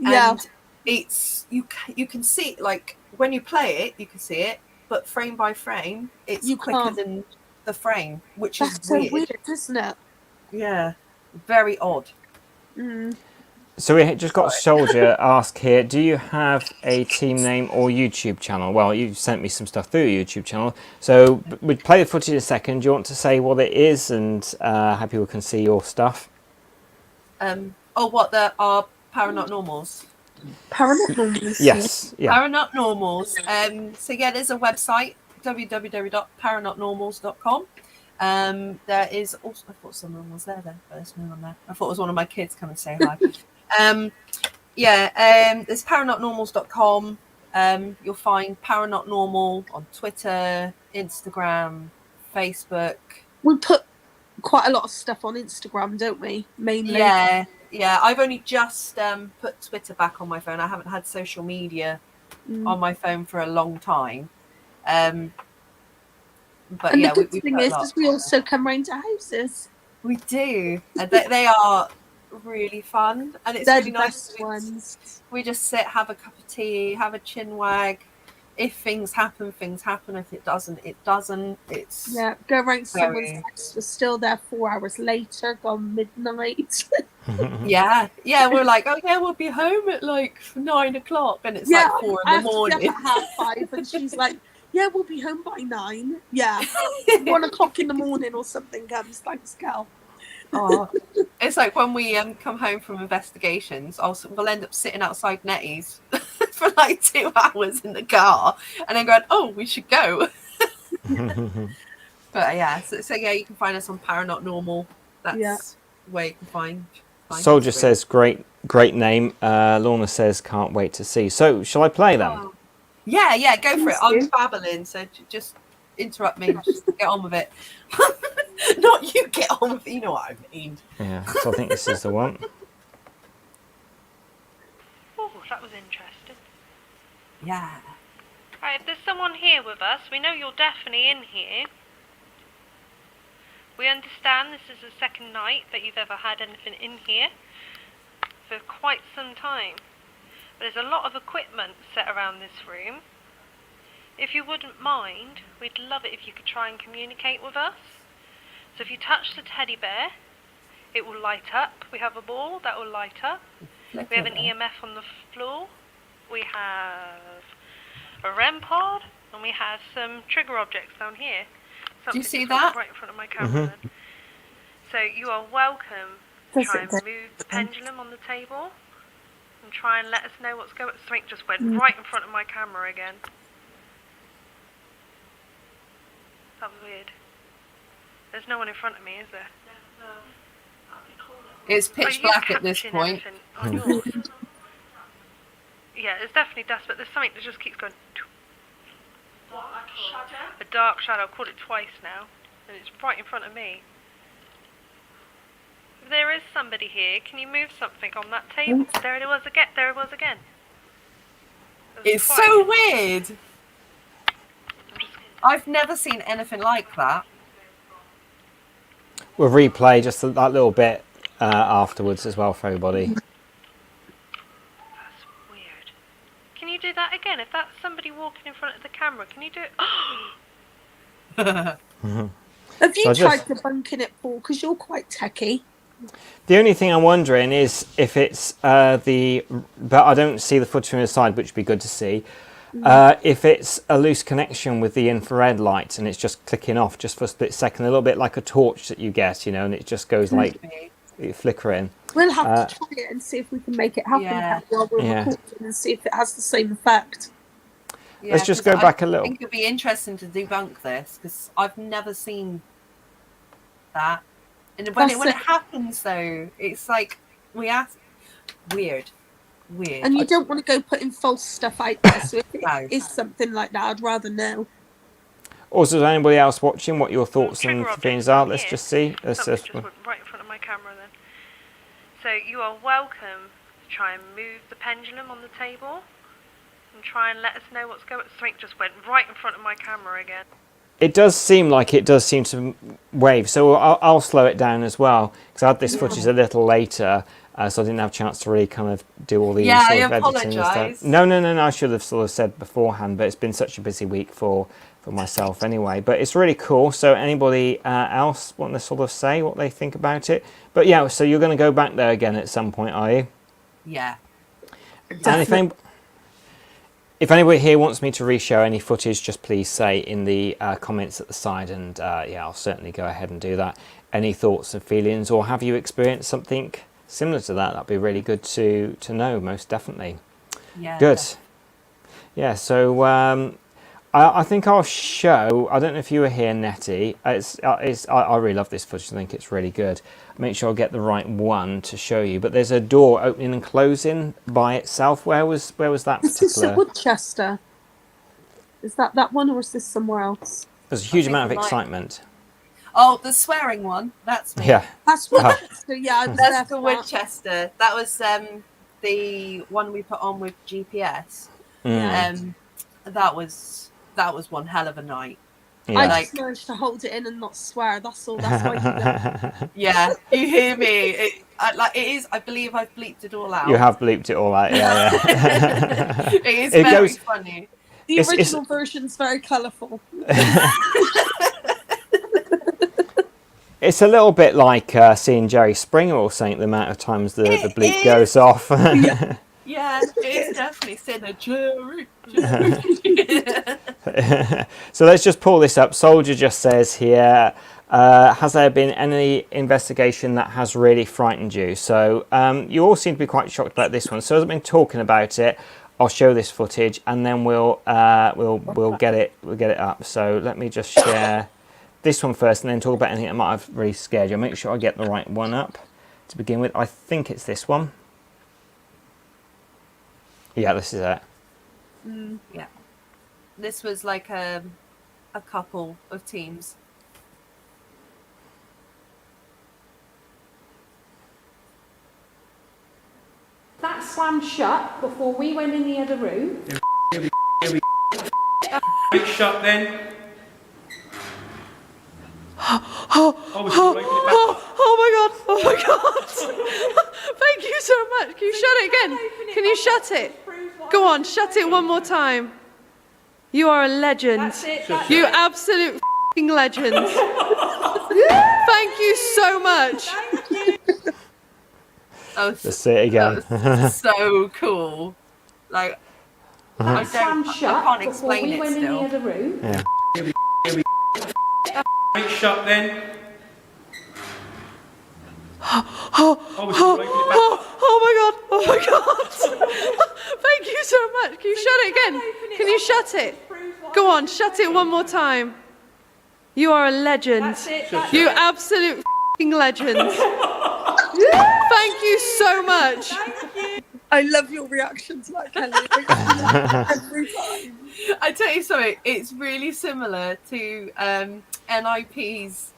and it's you can see, like, when you play it, you can see it, but frame by frame, it's quicker than the frame, which is weird. So weird, isn't it? Yeah, very odd. So we just got Soldier ask here, do you have a team name or YouTube channel? Well, you sent me some stuff through your YouTube channel. So we'd play the footage in a second. Do you want to say what it is and how people can see your stuff? What are Paranormals? Paranormals. Yes. Yeah. Paranormals. So yeah, there's a website, www.paranormals.com. There is also, I thought someone was there then, but there's no one there. I thought it was one of my kids coming to say hi. There's paranormals.com. You'll find Paranormal on Twitter, Instagram, Facebook. We put quite a lot of stuff on Instagram, don't we? Mainly. Yeah. I've only just put Twitter back on my phone. I haven't had social media on my phone for a long time. But and yeah, the good thing is we also come round to houses. We do, and they are really fun, and it's really nice. We just sit, have a cup of tea, have a chin wag. If things happen, things happen. If it doesn't, it doesn't. It's go around someone's house. We're still there 4 hours later, gone midnight. yeah. We're like, oh yeah, we'll be home at like 9 o'clock, and it's like 4 in the morning. At 5:30, and she's like, yeah, we'll be home by 9. Yeah, 1 o'clock in the morning or something comes. Thanks, Cal. Oh, it's like when we come home from investigations, we'll end up sitting outside Nettie's for like 2 hours in the car, and then going, oh, we should go. But yeah, so yeah, you can find us on Paranormal. That's where you can find Soldier says great name. Lorna says can't wait to see. So shall I play them? Oh. Yeah, go for it. I'm babbling, so just interrupt me. Just get on with it. Not you get on with it, you know what I mean. Yeah, so I think this is the one. Oh, that was interesting. Yeah. Right, if there's someone here with us, we know you're definitely in here. We understand this is the second night that you've ever had anything in here for quite some time. But there's a lot of equipment set around this room. If you wouldn't mind, we'd love it if you could try and communicate with us. So if you touch the teddy bear, it will light up. We have a ball that will light up. We have an EMF on the floor. We have a REM pod, and we have some trigger objects down here. Do you see that? Right in front of my camera. Then. So you are welcome to try and move the pendulum on the table and try and let us know what's going on. Something just went right in front of my camera again. That was weird. There's no one in front of me, is there? No. It's pitch black at this point. On yours? Yeah, there's definitely dust, but there's something that just keeps going. A dark shadow. I've called it twice now, and it's right in front of me. If there is somebody here, can you move something on that table? There it was again. There it was again. It's so weird. I've never seen anything like that. We'll replay just that little bit afterwards as well for everybody. That's weird. Can you do that again? If that's somebody walking in front of the camera, can you do it? Have you tried debunking it, Paul? Because you're quite techie. The only thing I'm wondering is if it's but I don't see the footage from the side, which would be good to see. If it's a loose connection with the infrared light and it's just clicking off just for a split second, a little bit like a torch that you get, and it just goes like flickering. We'll have to try it and see if we can make it happen while we're recording and see if it has the same effect. Yeah, let's just go back a little. I think it'd be interesting to debunk this because I've never seen that. And when it happens, though, it's like weird. And you don't want to go putting false stuff out there. So if it is something like that, I'd rather know. Also, is anybody else watching? What your thoughts and feelings are? Let's just see. Just went right in front of my camera then. So you are welcome to try and move the pendulum on the table and try and let us know what's going on. Something just went right in front of my camera again. It does seem to wave, so I'll slow it down as well because I had this footage a little later, so I didn't have a chance to really kind of do all the I editing and stuff. No, I should have sort of said beforehand, but it's been such a busy week for myself anyway. But it's really cool. So anybody else want to sort of say what they think about it? But yeah, so you're going to go back there again at some point, are you? Yeah. And if anybody here wants me to re-show any footage, just please say in the comments at the side, and I'll certainly go ahead and do that. Any thoughts and feelings, or have you experienced something similar to that? That'd be really good to know, most definitely. Yeah. Good. Yeah, so I think I'll show, I don't know if you were here, Nettie. I really love this footage. I think it's really good. Make sure I get the right one to show you. But there's a door opening and closing by itself. Where was that particular? Is this at Woodchester? Is that one, or is this somewhere else? There's a huge amount of excitement. Oh, the swearing one. That's me. Yeah. That's Woodchester. Yeah, that's the Woodchester. That was the one we put on with GPS. That was one hell of a night. Yeah. I just managed to hold it in and not swear. That's all. That's why you do. Yeah, you hear me. It is. I believe I've bleeped it all out. You have bleeped it all out. Yeah. It is very funny. The original version's very colourful. It's a little bit like seeing Jerry Springer or something. The amount of times the bleep goes off. Yeah, it is definitely saying a Jerry. So let's just pull this up. Soldier just says here, has there been any investigation that has really frightened you? So you all seem to be quite shocked about this one. So as I've been talking about it, I'll show this footage and then we'll get it up. So let me just share this one first and then talk about anything that might have really scared you. I'll make sure I get the right one up to begin with. I think it's this one. Yeah, this is it. Yeah. This was like a couple of teams. That slammed shut before we went in the other room. It's shut then. Oh my god! Thank you so much. Can you shut it again? Can you shut it? Go on, shut it one more time. You are a legend. You absolute f***ing legend. Thank you so much. Let's see it again. That was so cool. Like, I Slammed shut can't before explain we it went still. in the other room. Yeah. Make shut then. Oh my god! Oh my god! Thank you so much. Can you shut it again? Can you shut it? Go on, shut it one more time. You are a legend. You absolute f***ing legend. Thank you so much. I love your reaction to that, Kelly. Every time. I tell you something, it's really similar to NIP's.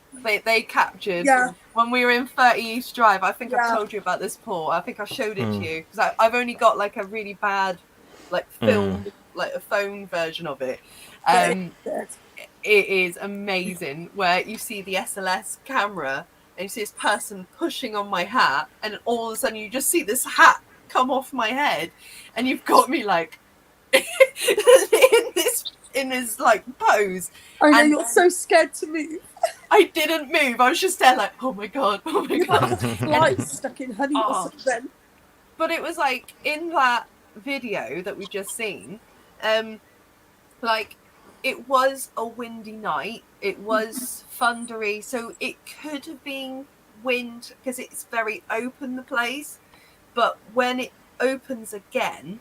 They captured when we were in 30 East Drive. I think I've told you about this, Paul. I think I showed it to you because I've only got like a really bad like film, like a phone version of it. It is amazing where you see the SLS camera and you see this person pushing on my hat, and all of a sudden you just see this hat come off my head, and you've got me like in this like pose. I know, and you're so scared to move. I didn't move. I was just there like, oh my god. Flies stuck in honey or something. But it was like in that video that we just seen, like it was a windy night. It was thundery, so it could have been wind because it's very open, the place. But when it opens again,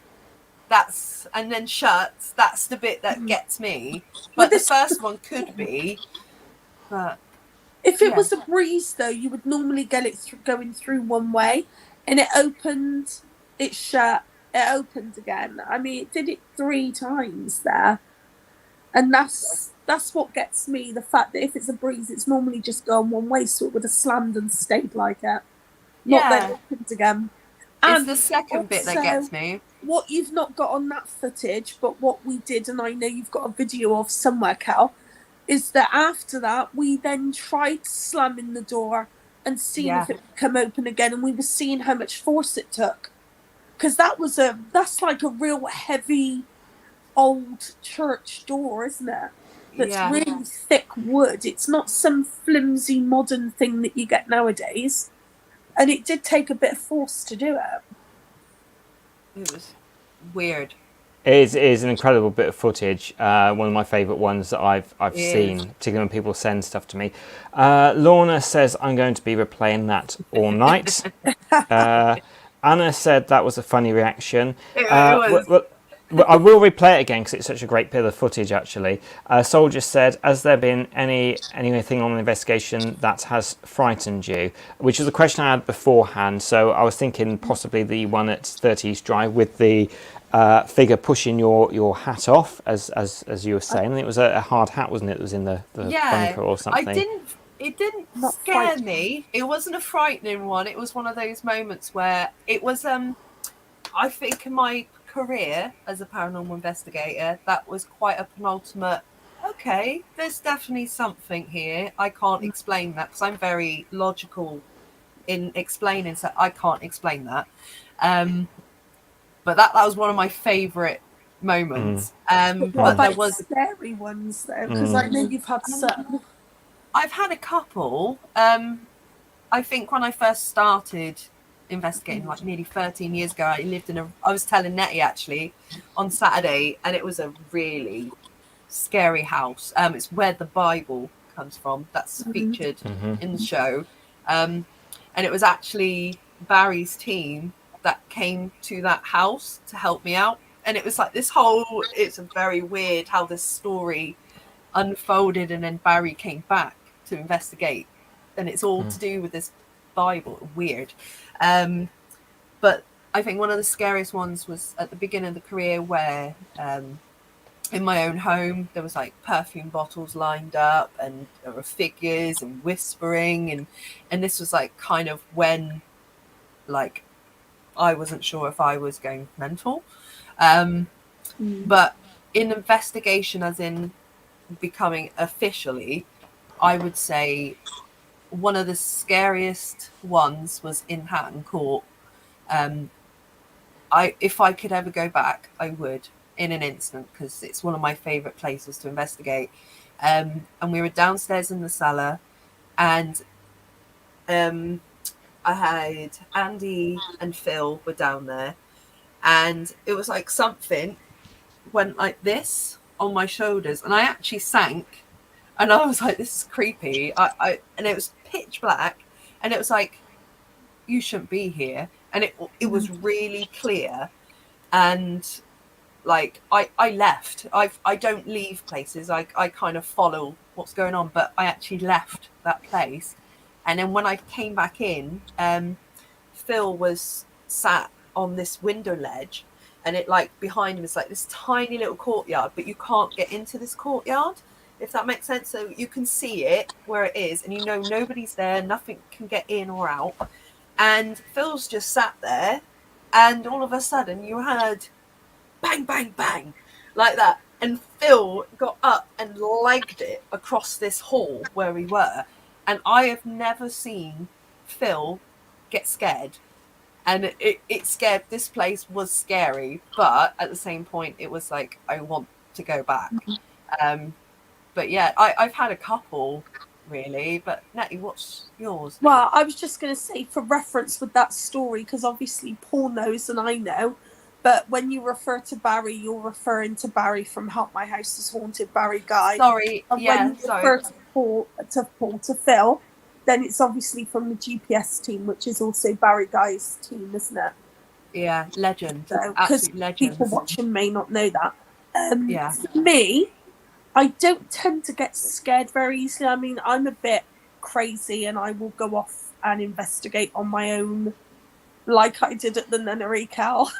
and then shuts, that's the bit that gets me. But the first one could be. But if it was a breeze, though, you would normally get it going through one way, and it opened, it shut, it opened again. I mean, it did it 3 times there, and that's what gets me. The fact that if it's a breeze, it's normally just going one way, so it would have slammed and stayed like it, not then opened again. It's And the second bit that gets me. What you've not got on that footage, but what we did, and I know you've got a video of somewhere, Cal, is that after that, we then tried slamming the door and seeing if it would come open again, and we were seeing how much force it took. Because that's like a real heavy old church door, isn't it? That's really thick wood. It's not some flimsy modern thing that you get nowadays. And it did take a bit of force to do it. It was weird. It is an incredible bit of footage. One of my favourite ones that I've seen, particularly when people send stuff to me. Lorna says, I'm going to be replaying that all night. Anna said that was a funny reaction. It was. I will replay it again because it's such a great bit of footage, actually. Soldier said, has there been anything on the investigation that has frightened you? Which is a question I had beforehand. So I was thinking possibly the one at 30 East Drive with the figure pushing your hat off, as you were saying. And it was a hard hat, wasn't it? It was in the bunker or something. It didn't scare me. It wasn't a frightening one. It was one of those moments where it was, I think in my career as a paranormal investigator, that was quite a penultimate, okay, there's definitely something here. I can't explain that because I'm very logical in explaining, so I can't explain that. But that was one of my favourite moments. But there was scary ones though, because I know you've had some. I've had a couple. I think when I first started investigating, like nearly 13 years ago, I was telling Nettie actually on Saturday, and it was a really scary house. It's where the Bible comes from. That's featured in the show. And it was actually Barry's team that came to that house to help me out. And it was like it's a very weird how this story unfolded, and then Barry came back to investigate, and it's all to do with this Bible. Weird. But I think one of the scariest ones was at the beginning of the career where in my own home there was like perfume bottles lined up, and there were figures and whispering, and this was like kind of when like I wasn't sure if I was going mental. But in investigation, as in becoming officially, I would say one of the scariest ones was in Hatton Court. If I could ever go back, I would in an instant, because it's one of my favourite places to investigate. And we were downstairs in the cellar, and I had Andy and Phil were down there, and it was like something went like this on my shoulders, and I actually sank, and I was like, this is creepy. And it was pitch black, and it was like, you shouldn't be here, and it was really clear, and like I left. I don't leave places. I kind of follow what's going on, but I actually left that place. And then when I came back in, Phil was sat on this window ledge, and it like behind him is like this tiny little courtyard, but you can't get into this courtyard, if that makes sense. So you can see it where it is, and you know nobody's there, nothing can get in or out. And Phil's just sat there, and all of a sudden you had bang, bang, bang, like that. And Phil got up and legged it across this hall where we were. And I have never seen Phil get scared. And it scared, this place was scary, but at the same point, it was like, I want to go back. But yeah, I've had a couple, really. But Nettie, what's yours? Well, I was just going to say, for reference with that story, because obviously Paul knows and I know, but when you refer to Barry, you're referring to Barry from Help My House is Haunted, Barry Guy. Sorry, And yeah, when you refer to Phil, then it's obviously from the GPS team, which is also Barry Guy's team, isn't it? Yeah, legend. So, Absolute legend. People watching may not know that. Yeah. For me, I don't tend to get scared very easily. I mean, I'm a bit crazy, and I will go off and investigate on my own, like I did at the nunnery, Cal,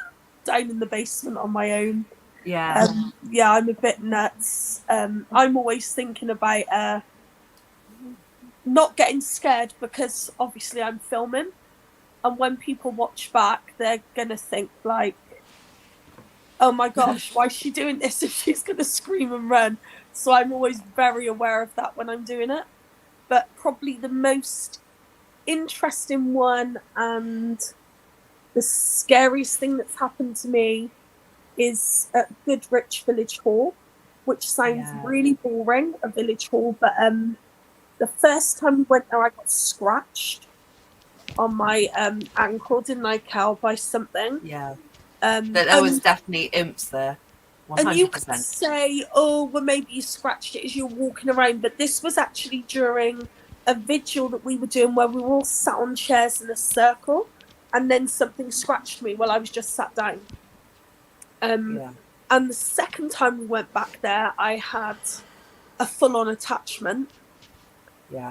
down in the basement on my own. Yeah. Yeah, I'm a bit nuts. I'm always thinking about not getting scared, because obviously I'm filming, and when people watch back, they're gonna think like, oh my gosh, why is she doing this if she's gonna scream and run? So I'm always very aware of that when I'm doing it. But probably the most interesting one and the scariest thing that's happened to me is at Goodrich Village Hall, which sounds really boring, a village hall, but the first time we went there, I got scratched on my ankle, didn't I, Cal, by something? Yeah. There was definitely imps there. 100%. And you could say, oh, well, maybe you scratched it as you were walking around, but this was actually during a vigil that we were doing where we were all sat on chairs in a circle, and then something scratched me while I was just sat down. And the second time we went back there, I had a full-on attachment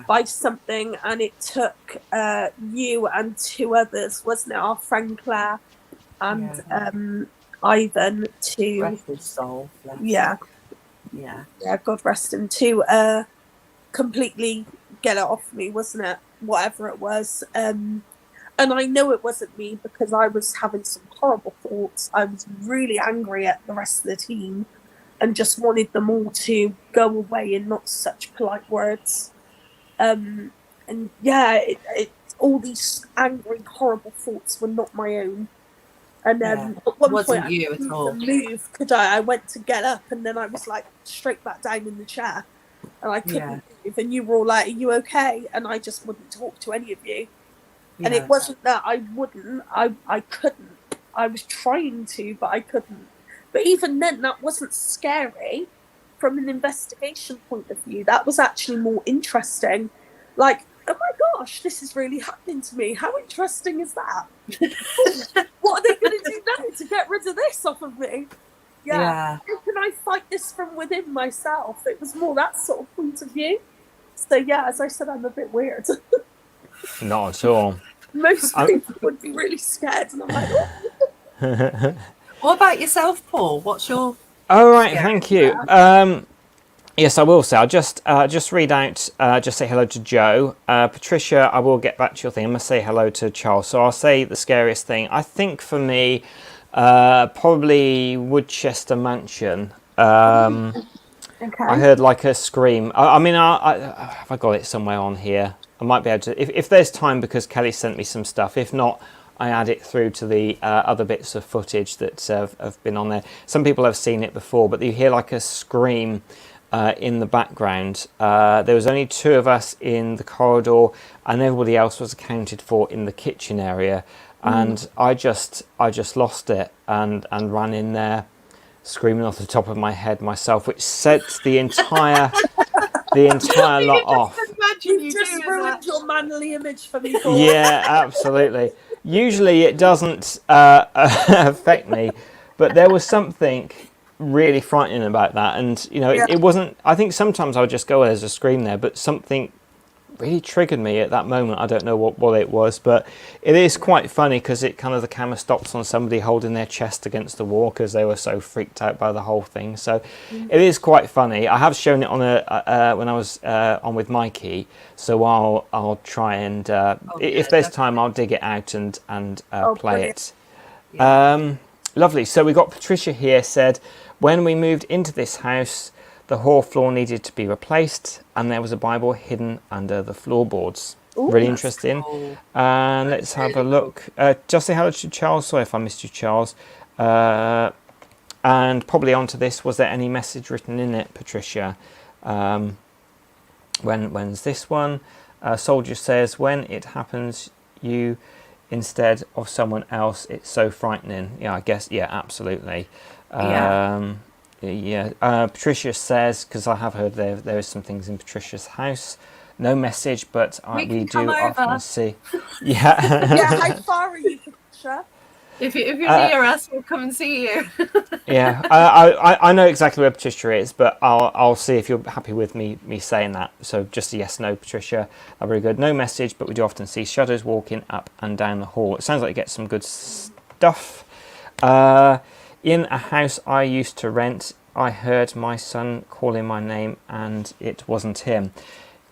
by something, and it took you and two others, wasn't it? Our friend Claire and Ivan to rest his soul. Yeah, God rest him, to completely get it off me, wasn't it? Whatever it was. And I know it wasn't me, because I was having some horrible thoughts. I was really angry at the rest of the team and just wanted them all to go away in not such polite words. And yeah, all these angry, horrible thoughts were not my own. And then at one wasn't point, you I at couldn't all. move, could I? I went to get up, and then I was like straight back down in the chair, and I couldn't move. And you were all like, "Are you okay?" And I just wouldn't talk to any of you. And it wasn't that I wouldn't, I couldn't. I was trying to, but I couldn't. But even then, that wasn't scary from an investigation point of view. That was actually more interesting. Like, oh my gosh, this is really happening to me. How interesting is that? What are they going to do now to get rid of this off of me? Yeah. How can I fight this from within myself? It was more that sort of point of view. So yeah, as I said, I'm a bit weird. Not at all. Most people would be really scared, and I'm like, oh. What about yourself, Paul? What's your... All right, thank you. Yes, I will say. I'll just read out, just say hello to Joe. Patricia, I will get back to your thing. I'm going to say hello to Charles. So I'll say the scariest thing. I think for me, probably Woodchester Mansion. I heard like a scream. I mean, have I got it somewhere on here? I might be able to, if there's time, because Kelly sent me some stuff. If not, I add it through to the other bits of footage that have been on there. Some people have seen it before, but you hear like a scream in the background. There was only 2 of us in the corridor, and everybody else was accounted for in the kitchen area. And I just lost it and ran in there, screaming off the top of my head myself, which set the entire lot off. You just ruined your manly image for me, Paul. Yeah, absolutely. Usually it doesn't affect me, but there was something really frightening about that. And, you know, it wasn't, I think sometimes I would just go, there's a scream there, but something really triggered me at that moment. I don't know what it was, but it is quite funny because it kind of, the camera stops on somebody holding their chest against the wall because they were so freaked out by the whole thing. So it is quite funny. I have shown it on when I was on with Mikey, so I'll try and if there's time I'll dig it out and play it. Lovely. So we got Patricia here, said when we moved into this house, the hall floor needed to be replaced, and there was a Bible hidden under the floorboards. Ooh, really interesting. Cool. And let's have a look. Just say hello to Charles. Sorry if I missed you, Charles. And probably onto this. Was there any message written in it, Patricia? When's this one? Soldier says, when it happens, you instead of someone else, it's so frightening. Yeah, I guess. Yeah, absolutely. Patricia says, because I have heard there is some things in Patricia's house. No message, but we do often see. Yeah. How far are you, Patricia? If you're near us, we'll come and see you. Yeah, I know exactly where Patricia is, but I'll see if you're happy with me saying that. So just a yes, no, Patricia. Very good. No message, but we do often see shadows walking up and down the hall. It sounds like you get some good stuff. In a house I used to rent, I heard my son calling my name, and it wasn't him.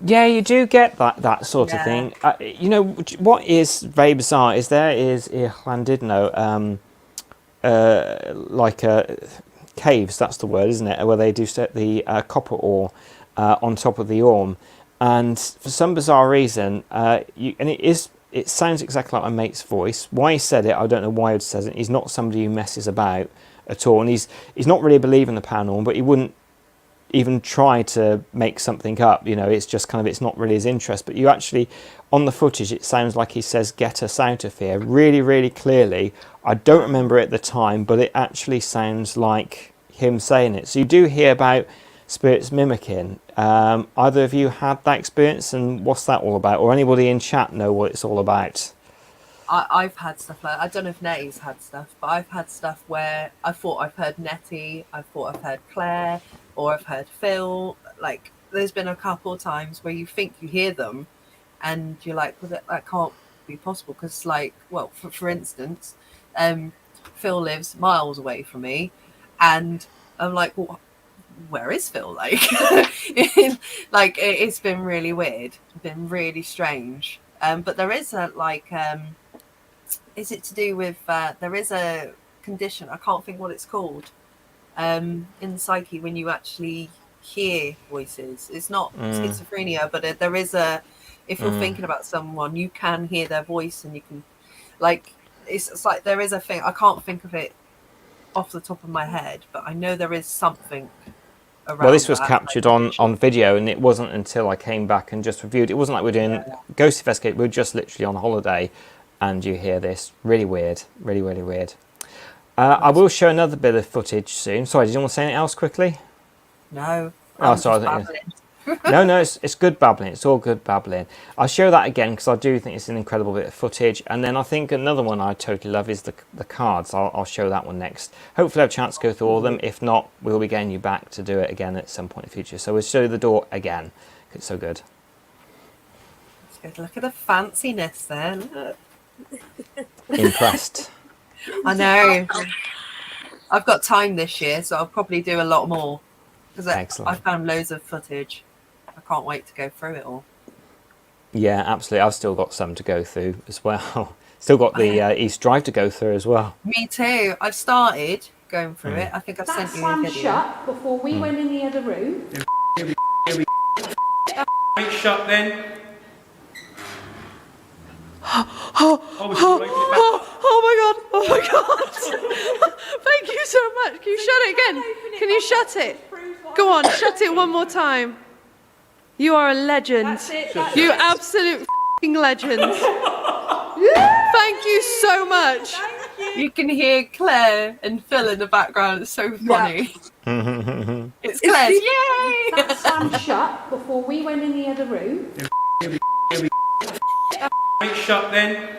Yeah, you do get that sort of thing. You know, what is very bizarre is there is Irlandidno, caves, that's the word, isn't it? Where they do set the copper ore on top of the orm. And for some bizarre reason, it sounds exactly like my mate's voice. Why he said it, I don't know why he says it. He's not somebody who messes about at all. And he's not really a believer in the paranormal, but he wouldn't even try to make something up. You know, it's just kind of, it's not really his interest. But you actually, on the footage, it sounds like he says, get us out of here, really, really clearly. I don't remember it at the time, but it actually sounds like him saying it. So you do hear about spirits mimicking. Either of you had that experience, and what's that all about? Or anybody in chat know what it's all about? I've had stuff like, I don't know if Nettie's had stuff, but I've had stuff where I thought I've heard Nettie, I thought I've heard Claire, or I've heard Phil. Like, there's been a couple of times where you think you hear them, and you're like, well, that can't be possible, because, like, well, for instance, Phil lives miles away from me, and I'm like, well, where is Phil? Like, like, it's been really weird, been really strange. But there is a, like, is it to do with, there is a condition, I can't think what it's called, in the psyche, when you actually hear voices. It's not schizophrenia, but there is a, if you're thinking about someone, you can hear their voice, and you can, like, it's like there is a thing, I can't think of it off the top of my head, but I know there is something around. Well, this was captured on video, and it wasn't until I came back and just reviewed. It wasn't like we're doing Ghost Investigate, we were just literally on holiday, and you hear this. Really weird, really, really weird. I will show another bit of footage soon. Sorry, did you want to say anything else quickly? No. Oh, sorry. No, it's good babbling. It's all good babbling. I'll show that again because I do think it's an incredible bit of footage. And then I think another one I totally love is the cards. I'll show that one next. Hopefully I have a chance to go through all of them. If not, we'll be getting you back to do it again at some point in the future. So we'll show you the door again. It's so good. Let's go look at the fanciness then. Impressed. I know. I've got time this year, so I'll probably do a lot more. Because I found loads of footage. I can't wait to go through it all. Yeah, absolutely. I've still got some to go through as well. Still got the East Drive to go through as well. Me too. I've started going through it. I think I've sent you a video. Shut before we went in the other room. Shut then. Oh my god! Thank you so much. Can you shut it again? Can you shut it? Go on, shut it one more time. You are a legend. You absolute f***ing legend. Thank you so much. You can hear Claire and Phil in the background. It's so funny. It's Claire's. Yay! That slammed shut before we went in the other room. Make shut then.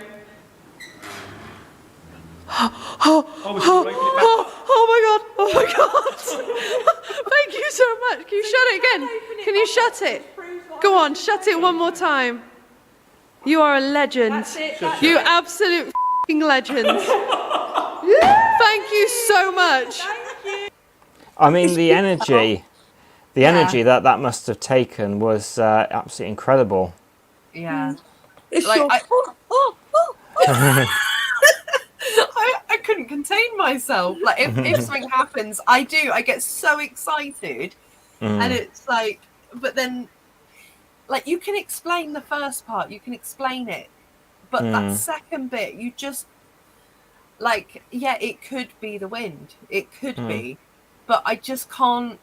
Oh my god. Thank you so much. Can you shut it again? Can you shut it? Go on, shut it one more time. You are a legend. You absolute f***ing legend. Thank you so much. I mean, the energy that must have taken was absolutely incredible. Yeah. It's Like, your I couldn't contain myself. Like if something happens, I get so excited, and it's like, but then, like, you can explain the first part, you can explain it, but that second bit, you just like, yeah, it could be the wind, it could be, but I just can't.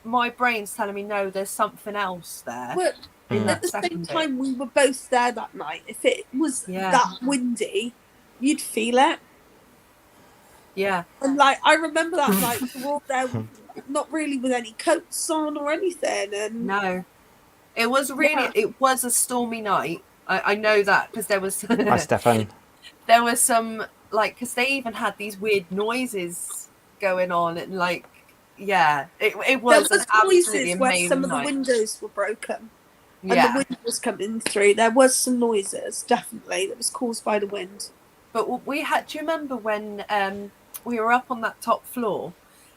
My brain's telling me no, there's something else there. But at the same time, we were both there that night. If it was that windy, you'd feel it. Yeah. And like, I remember that night we were all there, not really with any coats on or anything. And no, it was really, it was a stormy night. I know that because there was. Hi, Stefan. There was some, like, because they even had these weird noises going on, and like, yeah, it was an absolutely amazing where some of the night. windows were broken. And the wind was coming through. There was some noises, definitely, that was caused by the wind. But we had, do you remember when we were up on that top floor,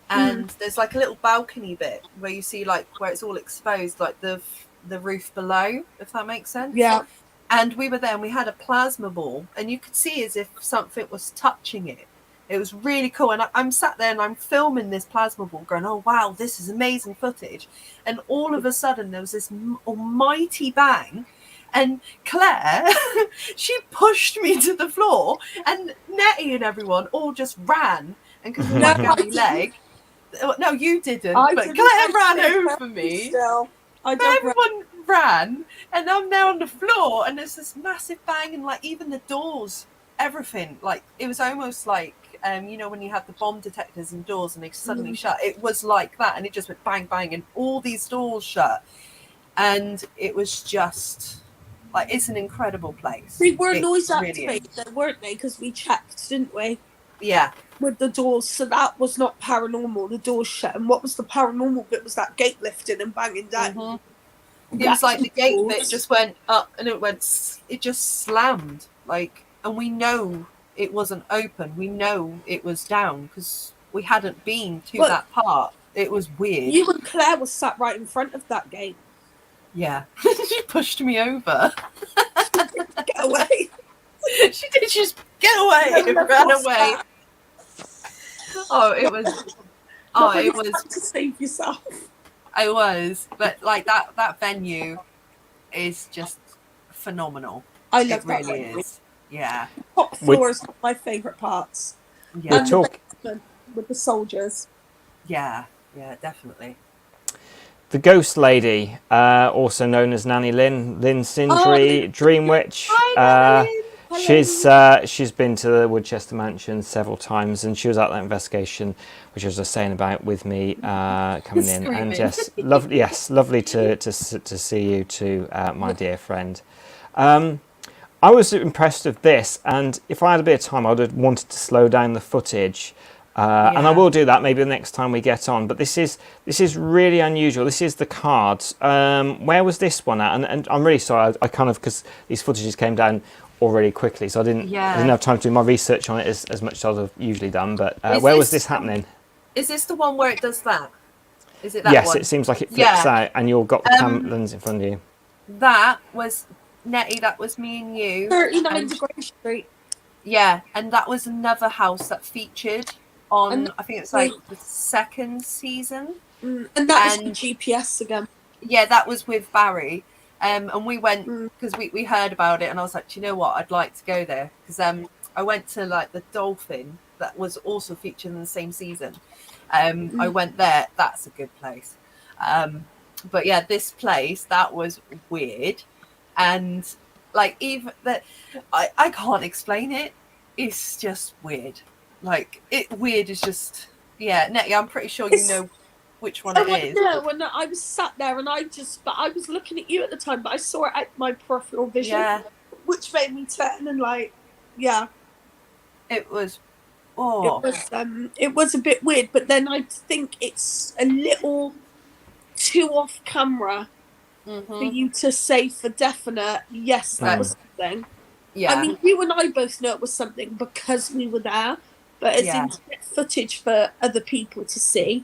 and there's like a little balcony bit where you see, like, where it's all exposed, like the roof below, if that makes sense? Yeah. And we were there and we had a plasma ball, and you could see as if something was touching it. It was really cool. And I'm sat there and I'm filming this plasma ball going, oh, wow, this is amazing footage. And all of a sudden there was this almighty bang. And Claire, she pushed me to the floor, and Nettie and everyone all just ran. And because of my gummy leg, no, you didn't, but Claire ran over me. Everyone ran, and I'm now on the floor, and there's this massive bang, and like even the doors, everything, like it was almost like you know, when you have the bomb detectors and doors and they suddenly shut, it was like that, and it just went bang bang, and all these doors shut, and it was just like, it's an incredible place. They were noise activated, weren't they? Because we checked, didn't we? Yeah. With the doors, so that was not paranormal. The doors shut, and what was the paranormal bit was that gate lifting and banging down. It was like the gate bit just went up, and it just slammed, like, and we know it wasn't open. We know it was down because we hadn't been to that part. It was weird. You and Claire was sat right in front of that gate. Yeah. She pushed me over. Get away. She did. She just get away and ran away. Oh, it was. Oh, it was. To save yourself. I was, but like that venue is just phenomenal. I love it. That really venue. is. Yeah. Top floor is one of my favourite parts. Yeah. And the basement with the soldiers. Yeah. Yeah. Definitely. The ghost lady, also known as Nanny Lynn Sindri, Dream Witch. She's been to the Woodchester Mansion several times, and she was at that investigation, which I was just saying about with me coming in. And yes, lovely to see you too, my dear friend. I was impressed with this, and if I had a bit of time, I would have wanted to slow down the footage. And I will do that maybe the next time we get on. But this is really unusual. This is the cards. Where was this one at? And I'm really sorry. I kind of, because these footages came down already quickly, so I didn't have time to do my research on it as much as I'd have usually done. But where was this happening? Is this the one where it does that? Is it that yes, one? It seems like it flips out, and you've got the camera lens in front of you. That was Nettie. That was me and you. 39 Degree Street. Yeah, and that was another house that featured on, I think it's like the second season. And that was GPS again. Yeah, that was with Barry. And we went, because we heard about it, and I was like, do you know what? I'd like to go there. Because I went to like the Dolphin that was also featured in the same season. I went there. That's a good place. But yeah, this place, that was weird. And like, even that, I can't explain it. It's just weird. Like, weird is just, yeah. Nettie, I'm pretty sure you know which one it is. No, when I was sat there and but I was looking at you at the time, but I saw it at my peripheral vision, Yeah. which made me turn and like, yeah. It was, oh. It was a bit weird, but then I think it's a little too off camera for you to say for definite, yes, that was something. Yeah. I mean, you and I both know it was something because we were there, but as internet footage for other people to see,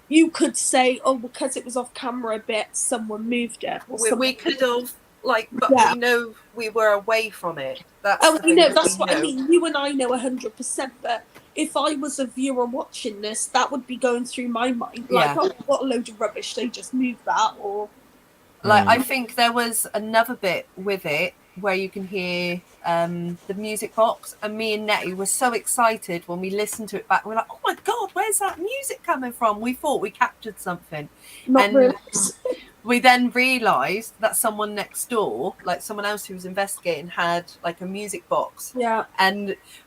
you could say, oh, because it was off camera a bit, someone moved it. We could have, like, but we know we were away from it. That's that's what I mean. You and I know 100%, but if I was a viewer watching this, that would be going through my mind. Like, oh, what a load of rubbish, they just moved that, or... Like, I think there was another bit with it where you can hear the music box, and me and Nettie were so excited when we listened to it back. We're like, oh my God, where's that music coming from? We thought we captured something. We then realised that someone next door, like someone else who was investigating, had like a music box. Yeah.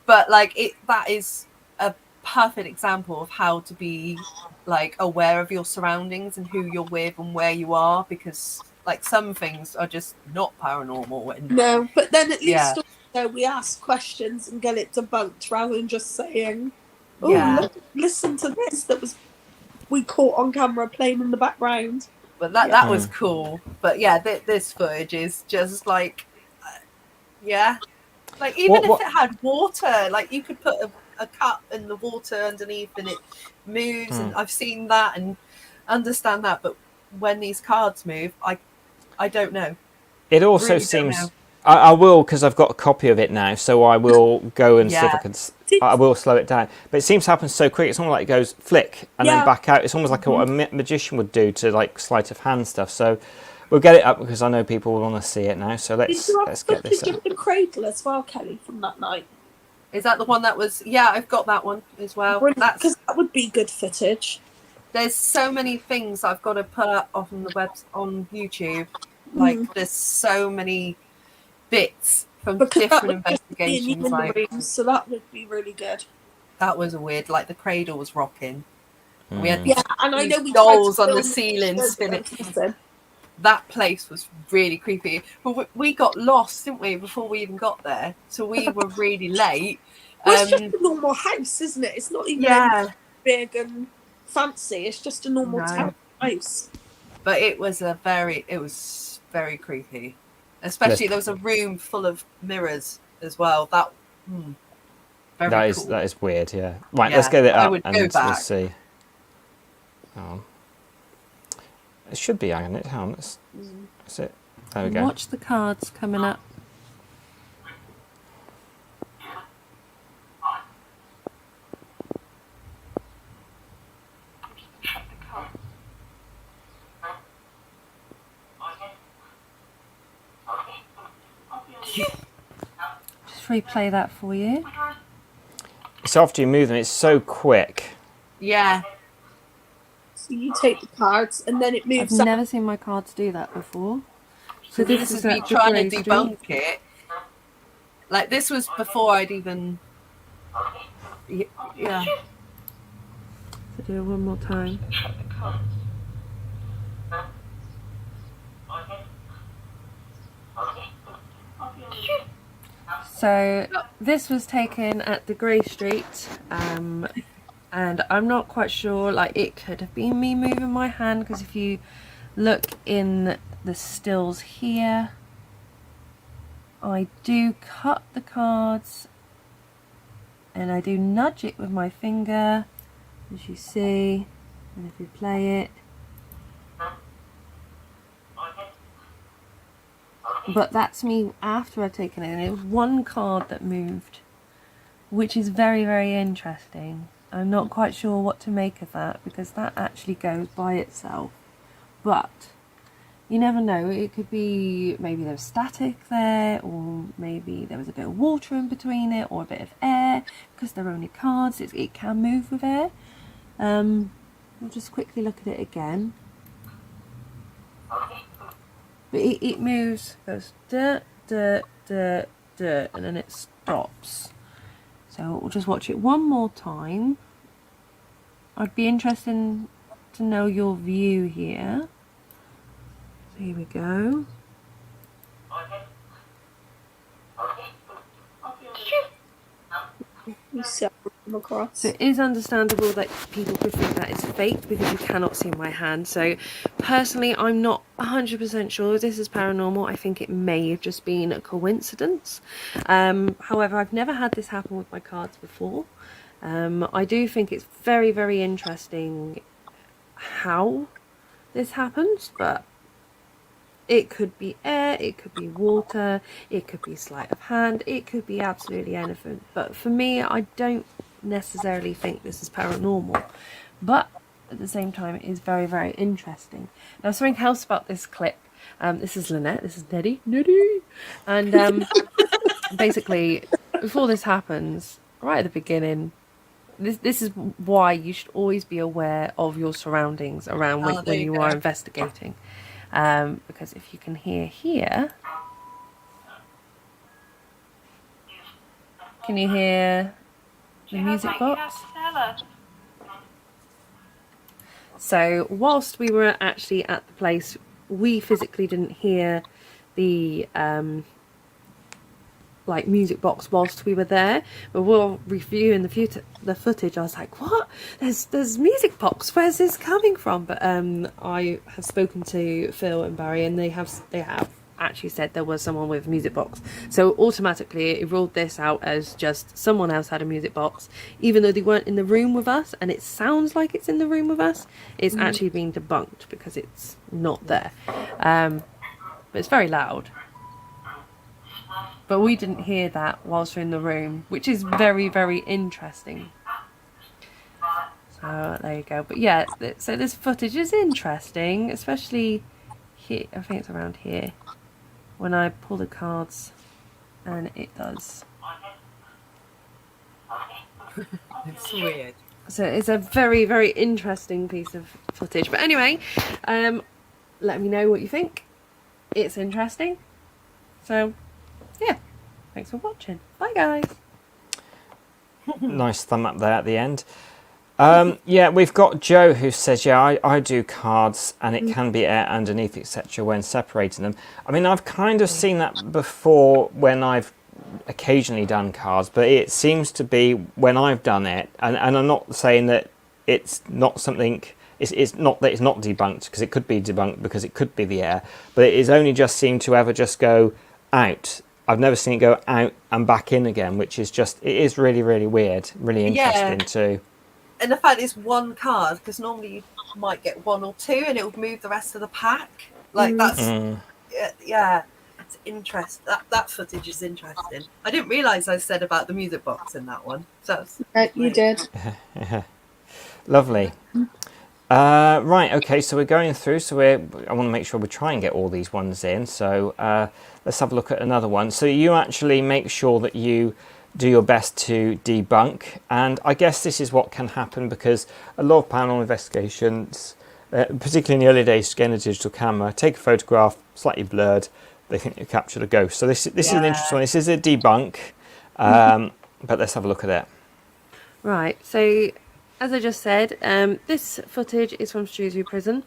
But like that is a perfect example of how to be like aware of your surroundings and who you're with and where you are, because like some things are just not paranormal. No, but then at least also we ask questions and get it debunked rather than just saying, oh, listen to this that we caught on camera playing in the background. But that was cool. But yeah, this footage is just like, like even if it had water, like you could put a cup in the water underneath and it moves, and I've seen that and understand that. But when these cards move, I don't know. It also really seems... I will, because I've got a copy of it now, so I will go and see if I can... I will slow it down. But it seems to happen so quick. It's almost like it goes flick and then back out. It's almost like what a magician would do to like sleight of hand stuff. So we'll get it up because I know people will want to see it now. So let's get this up. The cradle as well, Kelly, from that night. Is that the one that was... Yeah, I've got that one as well. Because that would be good footage. There's so many things I've got to put up on the on YouTube. Like there's so many bits from different investigations. So that would be really good. That was a weird, like the cradle was rocking. We had and I know we dolls on the ceiling spinning. That place was really creepy. But we got lost, didn't we, before we even got there? So we were really late. Well, it's just a normal house, isn't it? It's not even big and fancy. It's just a normal house. But it was very creepy. Especially there was a room full of mirrors as well. That is weird. Yeah. Right. Let's get it up and let's see. It should be hanging it down. That's it. There we go. Watch the cards coming up. Just replay that for you. It's after you move them, it's so quick. Yeah. So you take the cards and then it moves. I've never seen my cards do that before. So this is me trying to debunk it. Like this was before I'd even... Yeah. So do it one more time. So this was taken at the Grey Street, and I'm not quite sure, like it could have been me moving my hand, because if you look in the stills here, I do cut the cards and I do nudge it with my finger, as you see, and if you play it. But that's me after I've taken it, and it was one card that moved, which is very, very interesting. I'm not quite sure what to make of that, because that actually goes by itself. But you never know, it could be maybe there was static there, or maybe there was a bit of water in between it, or a bit of air, because they're only cards, it can move with air. We'll just quickly look at it again. but it moves, goes duh, duh, duh, duh, and then it stops. So we'll just watch it one more time. I'd be interested to know your view here. So here we go. Across. So it is understandable that people could think that it's faked because you cannot see my hand. So personally, I'm not 100% sure this is paranormal. I think it may have just been a coincidence. However, I've never had this happen with my cards before. I do think it's very, very interesting how this happens, but it could be air, it could be water, it could be sleight of hand, it could be absolutely anything. But for me, I don't necessarily think this is paranormal, but at the same time, it is very, very interesting. Now, something else about this clip. This is Lynette, this is Nettie, and basically, before this happens, right at the beginning, this is why you should always be aware of your surroundings around when you are investigating. Because if you can hear here, can you hear the music box? So whilst we were actually at the place, we physically didn't hear the like music box whilst we were there, but while reviewing the footage, I was like, what, there's music box, where's this coming from? But I have spoken to Phil and Barry, and they have actually said there was someone with a music box, so automatically it ruled this out as just someone else had a music box, even though they weren't in the room with us, and it sounds like it's in the room with us. It's actually being debunked because it's not there, but it's very loud. But we didn't hear that whilst we're in the room, which is very, very interesting. So there you go. But yeah, so this footage is interesting, especially here. I think it's around here. When I pull the cards, and it does. It's weird. So it's a very, very interesting piece of footage. But anyway, let me know what you think. It's interesting. So yeah, thanks for watching. Bye guys. Nice thumb up there at the end. Yeah, we've got Joe who says, yeah, I do cards and it can be air underneath, etc. when separating them. I mean, I've kind of seen that before when I've occasionally done cards, but it seems to be when I've done it, and I'm not saying that it's not something, it's not that it's not debunked, because it could be debunked because it could be the air, but it is only just seemed to ever just go out. I've never seen it go out and back in again, which is just, it is really, really weird, really interesting too. And the fact it's one card, because normally you might get one or two and it will move the rest of the pack. Like that's, yeah, it's interesting. That footage is interesting. I didn't realise I said about the music box in that one. So you did. Lovely. Right, okay, so we're going through, so I want to make sure we try and get all these ones in, so let's have a look at another one. So you actually make sure that you do your best to debunk, and I guess this is what can happen because a lot of paranormal investigations, particularly in the early days, getting a digital camera, take a photograph, slightly blurred, they think you captured a ghost. So this is an interesting one. This is a debunk, but let's have a look at it. Right, so as I just said, this footage is from Shrewsbury Prison.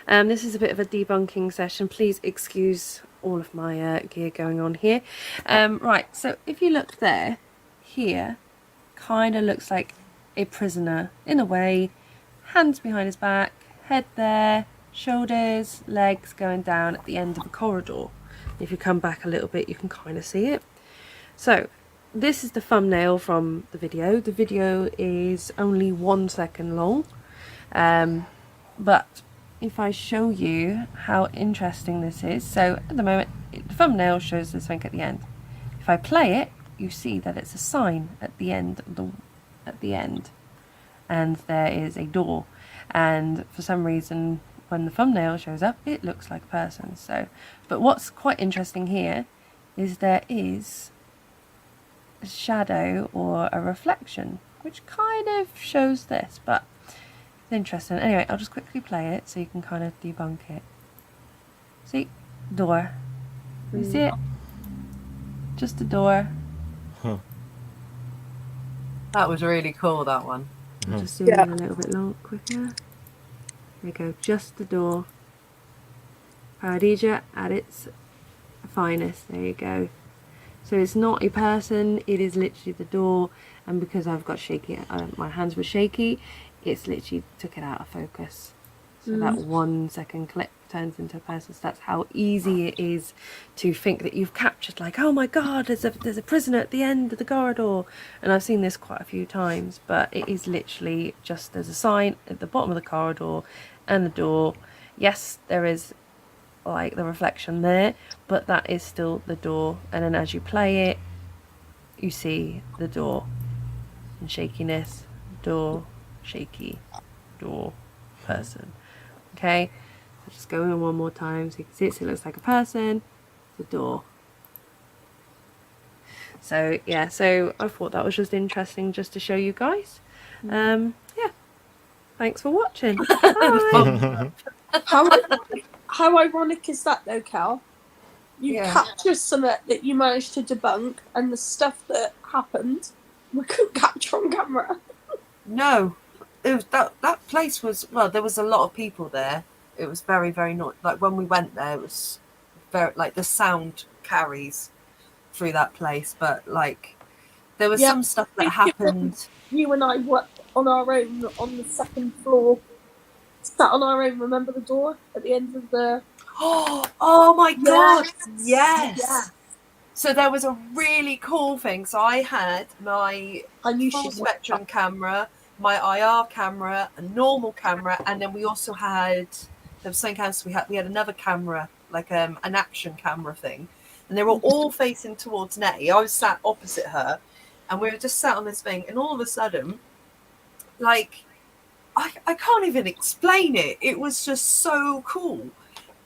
This is a bit of a debunking session. Please excuse all of my gear going on here. Right, so if you look there, here, kind of looks like a prisoner in a way. Hands behind his back, head there, shoulders, legs going down at the end of a corridor. If you come back a little bit, you can kind of see it. So this is the thumbnail from the video. The video is only 1 second long, but if I show you how interesting this is, so at the moment the thumbnail shows this thing at the end. If I play it, you see that it's a sign at the end and there is a door, and for some reason when the thumbnail shows up it looks like a person. So, but what's quite interesting here is there is a shadow or a reflection which kind of shows this, but it's interesting. Anyway, I'll just quickly play it so you can kind of debunk it. See, Door. You see it? Just a door. That was really cool, that one. I'll just zoom in a little bit quicker. There you go. Just the door. Paradisia at its finest. There you go. So it's not a person, it is literally the door, and because I've got shaky, my hands were shaky, it's literally took it out of focus. So that 1 second clip turns into a person. So that's how easy it is to think that you've captured, like, oh my god, there's a prisoner at the end of the corridor. And I've seen this quite a few times, but it is literally just, there's a sign at the bottom of the corridor and the door. Yes, there is like the reflection there, but that is still the door. And then as you play it, you see the door and shakiness, door, shaky, door, person. Okay, I'll just go in one more time so you can see it. So it looks like a person, the door. So yeah, so I thought that was just interesting just to show you guys. Yeah, thanks for watching. Bye. How ironic is that though, Cal? You capture something that you managed to debunk, and the stuff that happened we couldn't capture on camera. No, it was that place was, well, there was a lot of people there. It was very, very not like when we went there. It was very like the sound carries through that place, but like there was some stuff that happened. You and I were on our own on the second floor. Sat on our own, remember the door at the end of the... Oh my god, yes. So there was a really cool thing. So I had my full spectrum camera, my IR camera, a normal camera, and then we also had, there was something else, we had another camera, like an action camera thing, and they were all facing towards Nettie. I was sat opposite her, and we were just sat on this thing, and all of a sudden, like, I can't even explain it. It was just so cool.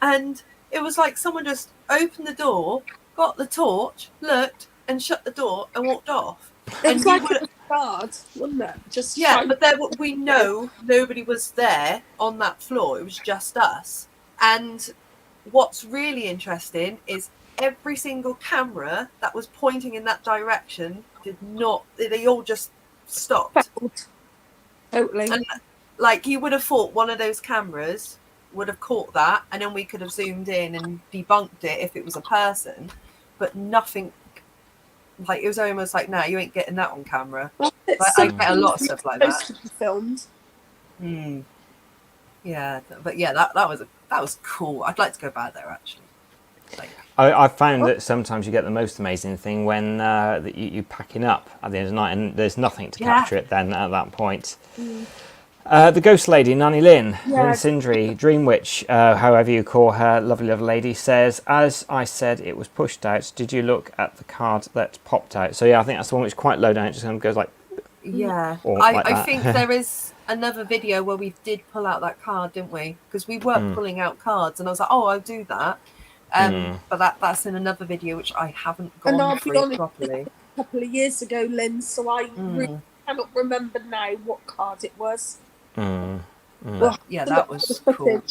And it was like someone just opened the door, got the torch, looked, and shut the door and walked off. It was like a guard, wasn't it? Just but there we know nobody was there on that floor. It was just us. And what's really interesting is every single camera that was pointing in that direction did not, they all just stopped. Totally. And, like, you would have thought one of those cameras would have caught that, and then we could have zoomed in and debunked it if it was a person, but nothing. Like, it was almost like, no, you ain't getting that on camera. Like, I get a lot of stuff like that. Filmed. Yeah, but yeah, that was cool. I'd like to go back there actually. Like, I found that sometimes you get the most amazing thing when you're packing up at the end of the night, and there's nothing to capture it then at that point. The ghost lady, Nanny Lynn Sindri, Dream Witch, however you call her, lovely, lovely lady, says, as I said, it was pushed out. Did you look at the card that popped out? So yeah, I think that's the one which is quite low down. It just kind of goes like... Yeah, like I think there is another video where we did pull out that card, didn't we? Because we were pulling out cards, and I was like, oh, I'll do that. But that's in another video, which I haven't gone through properly. A couple of years ago, Lynn, so I really cannot remember now what card it was. Yeah, that was cool.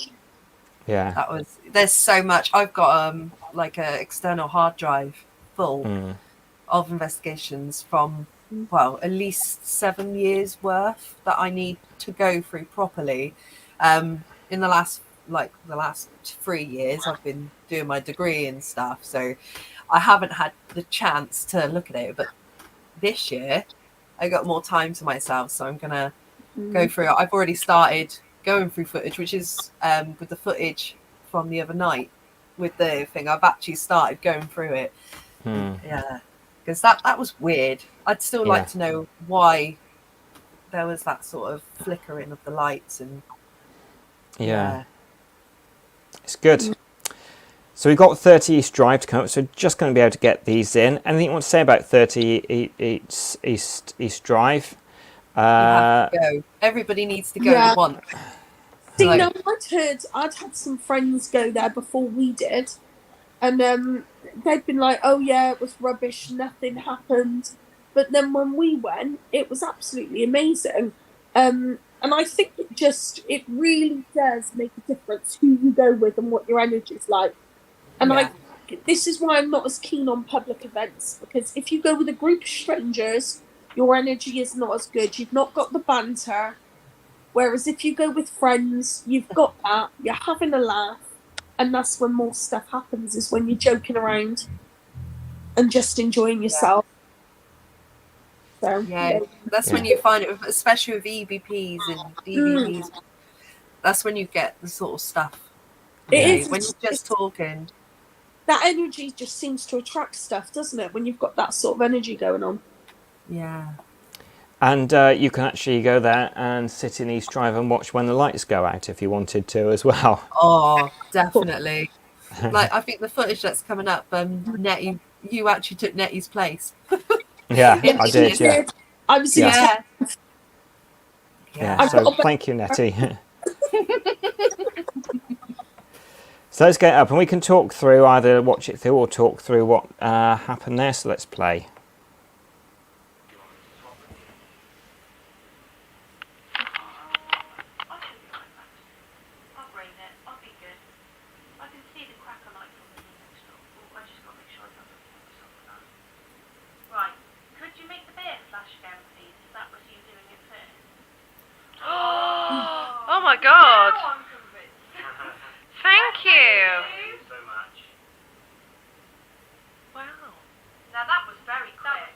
Yeah, that was. There's so much. I've got like a external hard drive full of investigations from, well, at least 7 years worth that I need to go through properly. In the last 3 years, I've been doing my degree and stuff, so I haven't had the chance to look at it. But this year, I got more time to myself, so I'm gonna go through it. I've already started going through footage, which is with the footage from the other night with the thing. I've actually started going through it. Yeah, because that was weird. I'd still like to know why there was that sort of flickering of the lights and it's good. So we've got 30 East Drive to come up, so just going to be able to get these in. Anything you want to say about 30 East Drive? You have to go. Everybody needs to go once. See, no, I'd had some friends go there before we did, and they'd been like, "Oh yeah, it was rubbish, nothing happened." But then when we went, it was absolutely amazing. And I think it really does make a difference who you go with and what your energy's like. And Yeah. this is why I'm not as keen on public events, because if you go with a group of strangers, your energy is not as good. You've not got the banter. Whereas if you go with friends, you've got that. You're having a laugh, and that's when more stuff happens. Is when you're joking around and just enjoying yourself. So Yeah, that's when you find it, especially with EBPs and DVPs. That's when you get the sort of stuff. It Okay, is. when you're just talking. That energy just seems to attract stuff, doesn't it? When you've got that sort of energy going on. Yeah. And you can actually go there and sit in East Drive and watch when the lights go out if you wanted to as well. Oh, definitely. Like, I think the footage that's coming up, Nettie, you actually took Nettie's place. Yeah, Yeah, I she did. Yeah, I was Yeah. Yeah. So thank you, Nettie. So let's get up and we can talk through, either watch it through or talk through what happened there. So let's play. Oh my god! Thank you! Wow. Now that was very quick.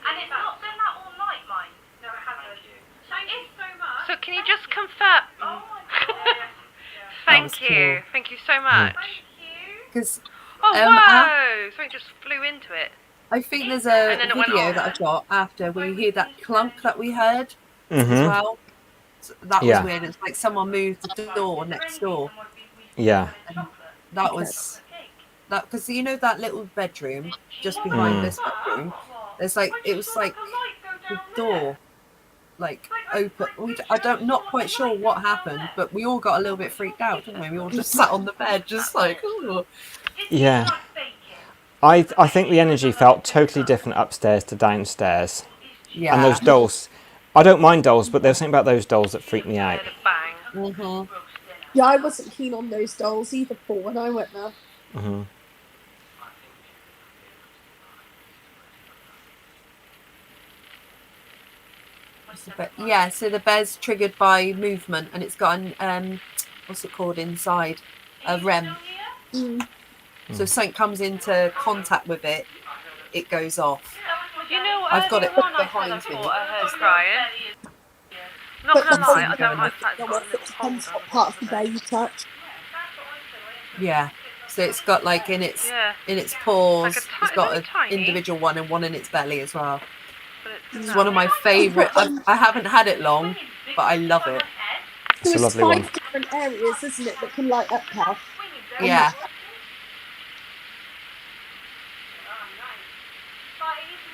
And it's not been that all night, mind. No, it hasn't. Thank you so much. So can you just confirm? Oh my god. Thank you. Cool. Thank you so much. Because Oh whoa! Something just flew into it. I think there's a And then it went video off. that I've got after where you hear that clunk that we heard as Mhm. well. So that was Yeah. weird. It's like someone moved the door next door. Yeah. That was that because you know that little bedroom just behind this bedroom. There's like it was like the door like open. Not quite sure what happened, but we all got a little bit freaked out, didn't we? We all just sat on the bed, just like, oh. Yeah. I think the energy felt totally different upstairs to downstairs. Yeah. And those dolls, I don't mind dolls, but there's something about those dolls that freak me out. Bang. Mhm. Yeah, I wasn't keen on those dolls either, Paul, when I went there. Mm-hmm. But yeah, so the bed's triggered by movement, and it's got an what's it called inside? A REM. So if something comes into contact with it, it goes off. You know, I've got it earlier on I behind said me. I thought I heard crying. Not But gonna that's lie, it. I don't like that. It depends what part of the day you touch. Yeah. So it's got like in its Yeah. paws, Like it's got very an tiny. individual one and one in its belly as well. But it's It's one of my favourite. I haven't had it long, but I love it. It's a There's lovely one. 5 different areas, isn't it, that can light up now? Yeah.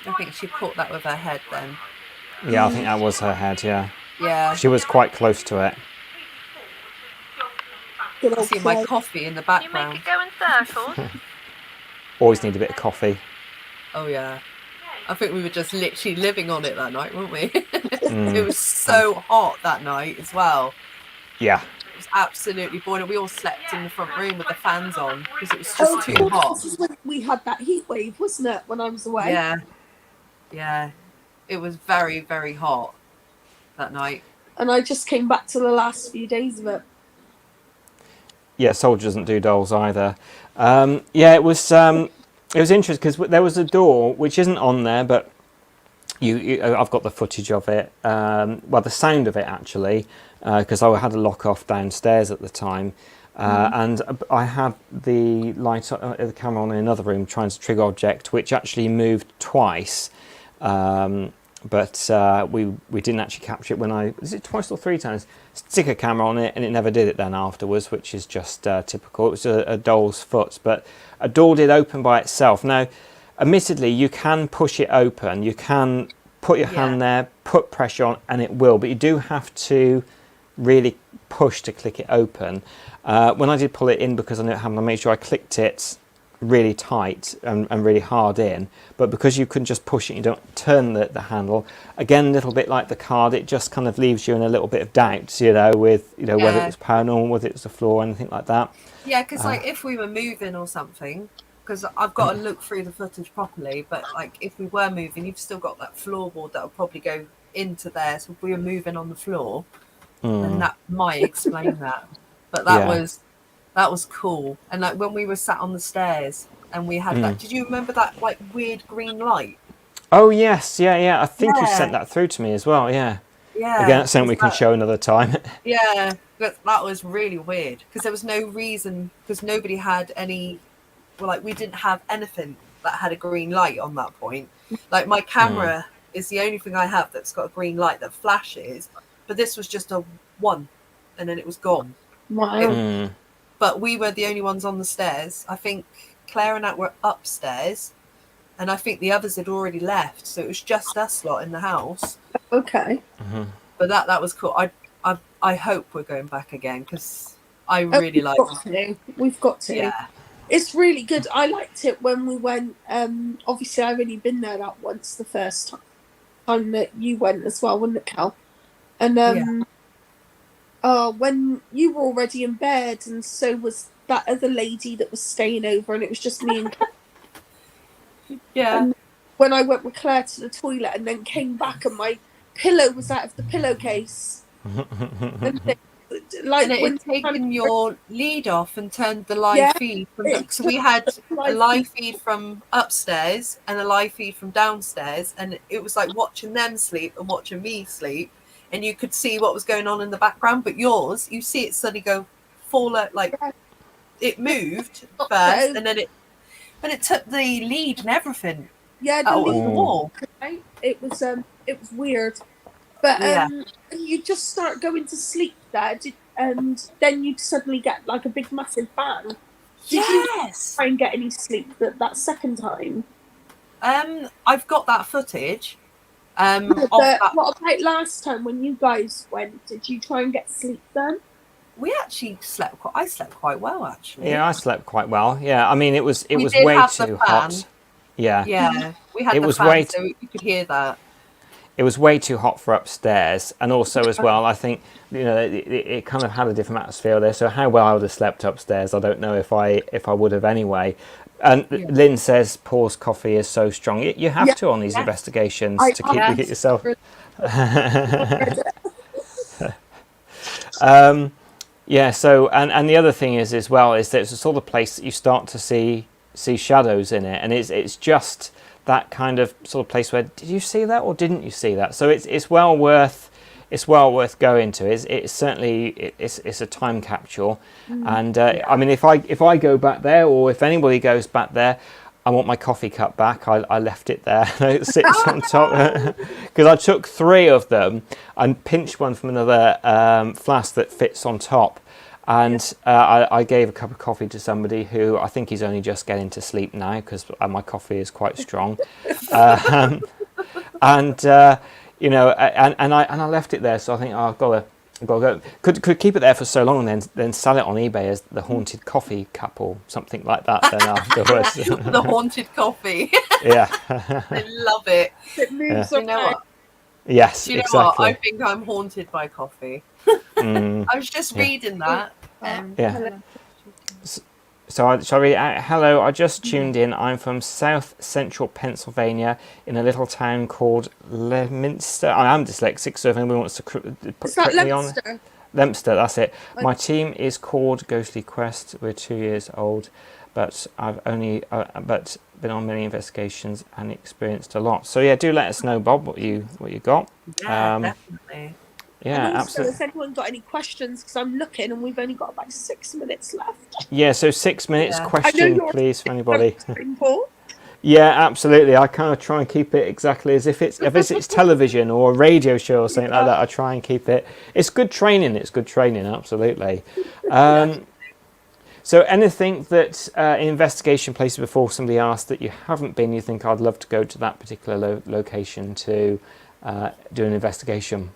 I think she caught that with her head then. Yeah, I think that was her head, yeah. Yeah. She was quite close to it. Good I old see my Claire. coffee in the You make background. it go in circles. Always need a bit of coffee. Oh yeah. I think we were just literally living on it that night, weren't we? It was so hot that night as well. Yeah. It was absolutely boiling. We all slept in the front room with the fans on because it was Oh, just of too course, hot. this is when we had that heat wave, wasn't it, when I was away? Yeah. Yeah. It was very, very hot that night. And I just came back to the last few days of it. Yeah, Soldier doesn't do dolls either. Yeah, it was interesting because there was a door which isn't on there, but I've got the footage of it. Well, the sound of it actually, because I had a lock off downstairs at the time, and I had the light, the camera on in another room trying to trigger object, which actually moved twice. But we didn't actually capture it when is it twice or 3 times? Stick a camera on it and it never did it then afterwards, which is just typical. It was a doll's foot, but a door did open by itself. Now, admittedly, you can push it open. You can put your hand there, put pressure on, and it will. But you do have to really push to click it open. When I did pull it in, because I knew it happened, I made sure I clicked it really tight and really hard in, but because you can just push it, you don't turn the handle. Again, a little bit like the card, it just kind of leaves you in a little bit of doubt, with whether it was paranormal, whether it was the floor, anything like that. Yeah, because like if we were moving or something, because I've got to look through the footage properly, but like if we were moving, you've still got that floorboard that will probably go into there. So if we were moving on the floor, then that might explain that. But that was cool. And like when we were sat on the stairs and we had that, did you remember that like weird green light? Oh yes, yeah. I think you sent that through to me as well. Yeah. Yeah. Again, that's something we can show another time. Yeah, but that was really weird because there was no reason, because nobody had any. Well, like we didn't have anything that had a green light on that point. Like my camera is the only thing I have that's got a green light that flashes, but this was just a one, and then it was gone. Wow. But we were the only ones on the stairs. I think Claire and Nat were upstairs, and I think the others had already left, so it was just us lot in the house. Okay. But that was cool. I hope we're going back again because I really like it. We've got to. Yeah. It's really good. I liked it when we went. Obviously, I've only been there that once, the first time that you went as well, wasn't it, Cal? And when you were already in bed, and so was that other lady that was staying over, and it was just me and Claire. Yeah. And when I went with Claire to the toilet and then came back, and my pillow was out of the pillowcase. And it had taken your lead off and turned the live feed from. So we had a live feed from upstairs and a live feed from downstairs, and it was like watching them sleep and watching me sleep, and you could see what was going on in the background. But yours, you see it suddenly go fall out, like it moved first, and then it took the lead and everything. Yeah, out of the wall. Right? It was weird. But you just start going to sleep there, and then you suddenly get like a big massive bang. Did you try and get any sleep that second time? I've got that footage. What about last time when you guys went? Did you try and get sleep then? We actually I slept quite well, actually. Yeah, I slept quite well. Yeah, I mean it was way too hot. Yeah. Yeah, we had the fan, so you could hear that. It was way too hot for upstairs, and also as well, I think it kind of had a different atmosphere there. So how well I would have slept upstairs, I don't know if I would have anyway. And Lynn says Paul's coffee is so strong. You have to on these investigations to keep it yourself. So and the other thing is as well is that it's the sort of place that you start to see shadows in it, and it's just that kind of sort of place where did you see that or didn't you see that? So it's well worth going to. It's certainly it's a time capsule, and I mean if I go back there, or if anybody goes back there, I want my coffee cup back. I left it there. It sits on top because I took 3 of them and pinched one from another flask that fits on top. And I gave a cup of coffee to somebody who I think he's only just getting to sleep now because my coffee is quite strong. And I left it there. So I think I've got to go. Could keep it there for so long and then sell it on eBay as the haunted coffee cup or something like that. Then afterwards, the haunted coffee. Yeah, I love it. It moves. You know what? Yes, Do you know exactly. what? I think I'm haunted by coffee. I was just reading that. So shall I read out? Hello, I just tuned in. I'm from South Central Pennsylvania in a little town called Leominster. I am dyslexic, so if anyone wants to put me on. Leominster, that's it. My team is called Ghostly Quest. We're 2 years old, but I've only been on many investigations and experienced a lot. So yeah, do let us know, Bob, what you got. Yeah, definitely. Yeah, and also, absolutely. has anyone got any questions? Because I'm looking and we've only got about 6 minutes left. Yeah, so 6 minutes. Question, please, for anybody. Paul. Yeah, absolutely. I kind of try and keep it exactly as if it's television or a radio show or something like that. I try and keep it. It's good training. Absolutely. So anything that investigation places before somebody asks that you haven't been, you think I'd love to go to that particular location to do an investigation.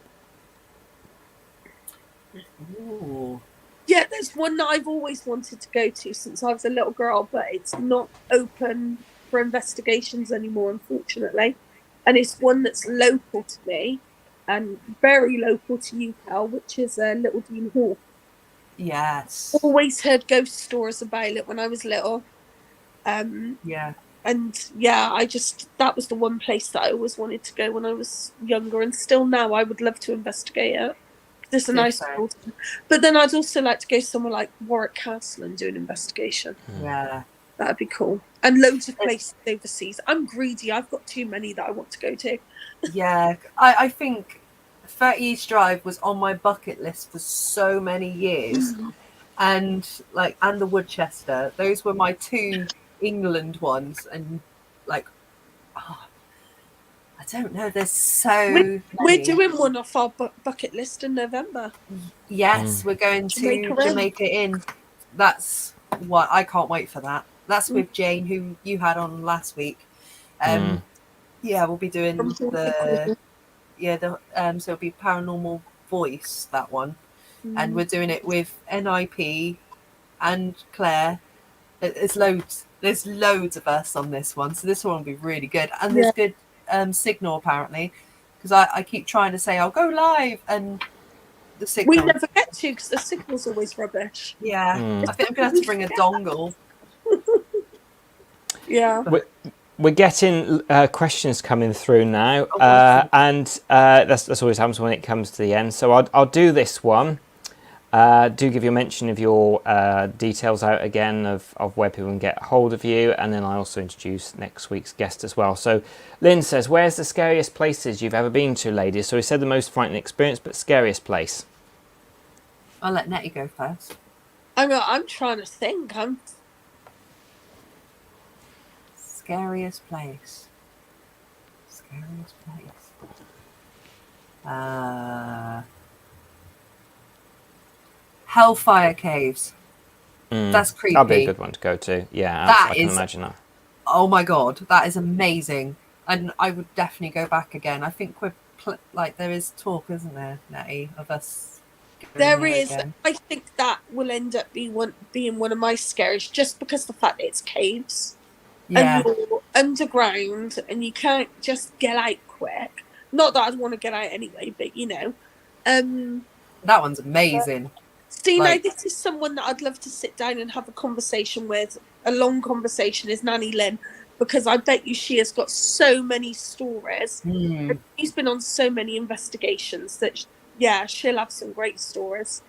Ooh. Yeah, there's one that I've always wanted to go to since I was a little girl, but it's not open for investigations anymore, unfortunately. And it's one that's local to me and very local to you, Cal, which is Little Dean Hall. Yes. Always heard ghost stories about it when I was little. Yeah. And yeah, that was the one place that I always wanted to go when I was younger, and still now I would love to investigate it. It's a nice building. But then I'd also like to go somewhere like Warwick Castle and do an investigation. Yeah. That'd be cool. And loads of places overseas. I'm greedy. I've got too many that I want to go to. Yeah. I think 30 East Drive was on my bucket list for so many years. And the Woodchester. Those were my two England ones. And I don't know. There's so many. We're doing one off our bucket list in November. Yes, we're going to Jamaica Inn. That's what I can't wait for that. That's with Jane, who you had on last week. Yeah, we'll be doing so it'll be Paranormal Voice, that one, and we're doing it with NIP and Claire. There's loads of us on this one, so this one will be really good. And there's good signal apparently, because I keep trying to say I'll go live and the signal. We never get to because the signal's always rubbish. Yeah, I think I'm gonna have to bring a dongle. Yeah. We're getting questions coming through now, and that's always happens when it comes to the end. So I'll do this one. Do give you a mention of your details out again of where people can get hold of you, and then I also introduce next week's guest as well. So Lynn says, where's the scariest places you've ever been to, ladies? So he said the most frightening experience, but scariest place. I'll let Nettie go first. I'm trying to think. Scariest place. Hellfire Caves. That's creepy. That'd be a good one to go to. Yeah, I can imagine that. Oh my god, that is amazing. And I would definitely go back again. I think there is talk, isn't there, Nettie, of us going there is. Again. I think that will end up being one of my scares, just because the fact that it's caves. Yeah. And you're underground and you can't just get out quick. Not that I'd want to get out anyway, but that one's amazing. See, now this is someone that I'd love to sit down and have a conversation with. A long conversation is Nanny Lynn, because I bet you she has got so many stories. She's been on so many investigations that she'll have some great stories.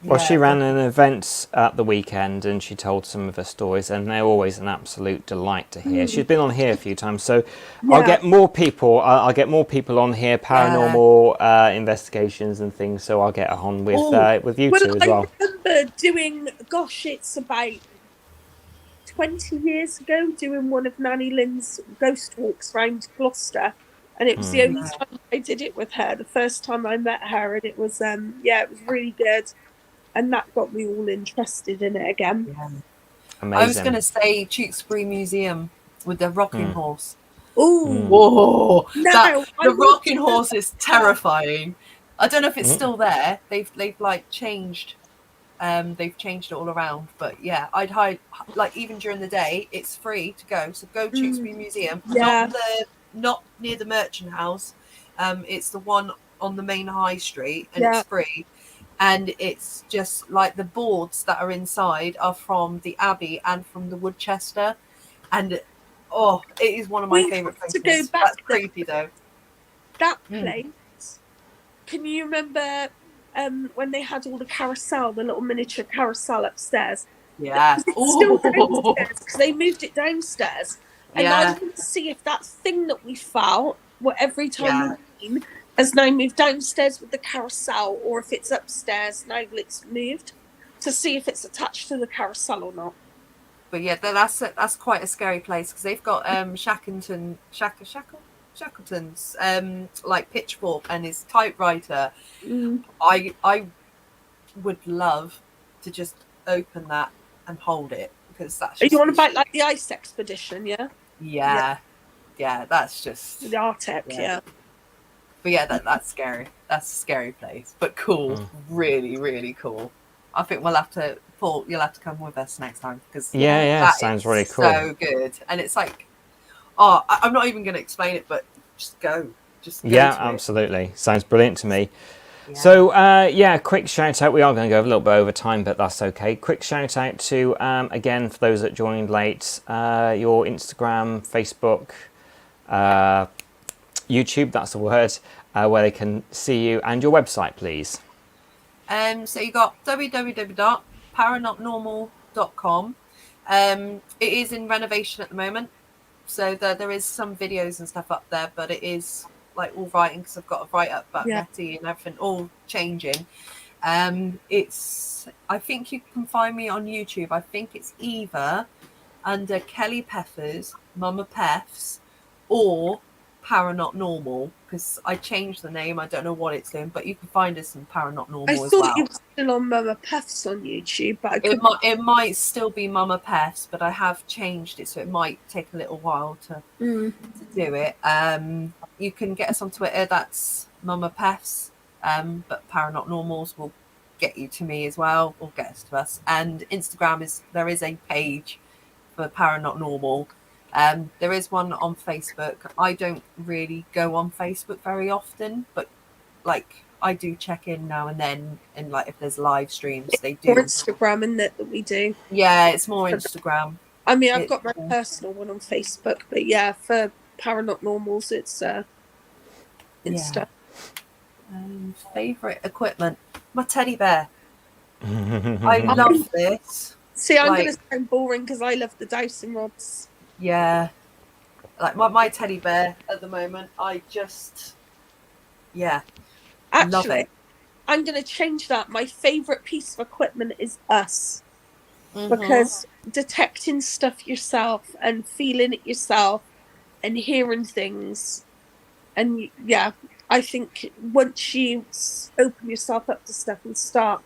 Well, she ran an event at the weekend and she told some of her stories, and they're always an absolute delight to hear. She's been on here a few times, so I'll get more people. I'll get more people on here, paranormal investigations and things. So I'll get on with you two as well. I remember doing, it's about 20 years ago, doing one of Nanny Lynn's ghost walks around Gloucester, and it was the only time I did it with her. The first time I met her, and it was it was really good. And that got me all interested in it again. Yeah. Amazing. I was going to say Tewkesbury Museum with the rocking horse. Ooh. Whoa. The rocking horse is terrifying. I don't know if it's still there. They've changed. They've changed it all around. But yeah, I'd hide, even during the day, it's free to go. So go to Tewkesbury Museum. Yeah. Not near the Merchant House. It's the one on the main high street, and it's free. And it's just like the boards that are inside are from the Abbey and from the Woodchester. And it is one of my favourite places. To go back, that's creepy though. That place. Can you remember when they had all the carousel, the little miniature carousel upstairs? Yeah. It's still downstairs because they moved it downstairs. And I want to see if that thing that we felt, every time we've been, has now moved downstairs with the carousel, or if it's upstairs now it's moved, to see if it's attached to the carousel or not. But yeah, that's quite a scary place, because they've got Shackleton's pitchfork and his typewriter. I would love to just open that and hold it, because that's just... Are you on about like the ice expedition? Yeah, that's just the Arctic. But yeah, that's scary. That's a scary place, but cool. Really, really cool. I think we'll have to, Paul, you'll have to come with us next time because Yeah, sounds really cool. So good, and it's like, I'm not even going to explain it, but just go. Yeah, absolutely. Sounds brilliant to me. Yeah. So, quick shout out. We are going to go a little bit over time, but that's okay. Quick shout out to, again, for those that joined late, your Instagram, Facebook, YouTube, that's the word, where they can see you, and your website, please. So you got www.paranormal.com. It is in renovation at the moment, so there is some videos and stuff up there, but it is like all writing because I've got to write up about Nettie and everything, all changing. I think you can find me on YouTube. I think it's either under Kelly Peffers, Mama Peffs, or Paranormal, because I changed the name. I don't know what it's doing, but you can find us in Paranormal as well. I thought you were still on Mama Peffs on YouTube, but it might still be Mama Peffs, but I have changed it, so it might take a little while to do it. You can get us on Twitter. That's Mama Peffs, but Paranormals will get you to me as well, or get us to us. And Instagram there is a page for Paranormal. There is one on Facebook. I don't really go on Facebook very often, but like I do check in now and then, and like if there's live streams, they do. Or Instagram, isn't it, that we do? Yeah, it's more Instagram. I mean, I've got my personal one on Facebook, but yeah, for Paranormals, it's Insta. Favorite equipment? My teddy bear. I love this. See, I'm going to sound boring because I love the dowsing rods. Yeah, like my teddy bear at the moment. I just, Actually, love it. I'm going to change that. My favourite piece of equipment is us. Because detecting stuff yourself and feeling it yourself and hearing things. And I think once you open yourself up to stuff and start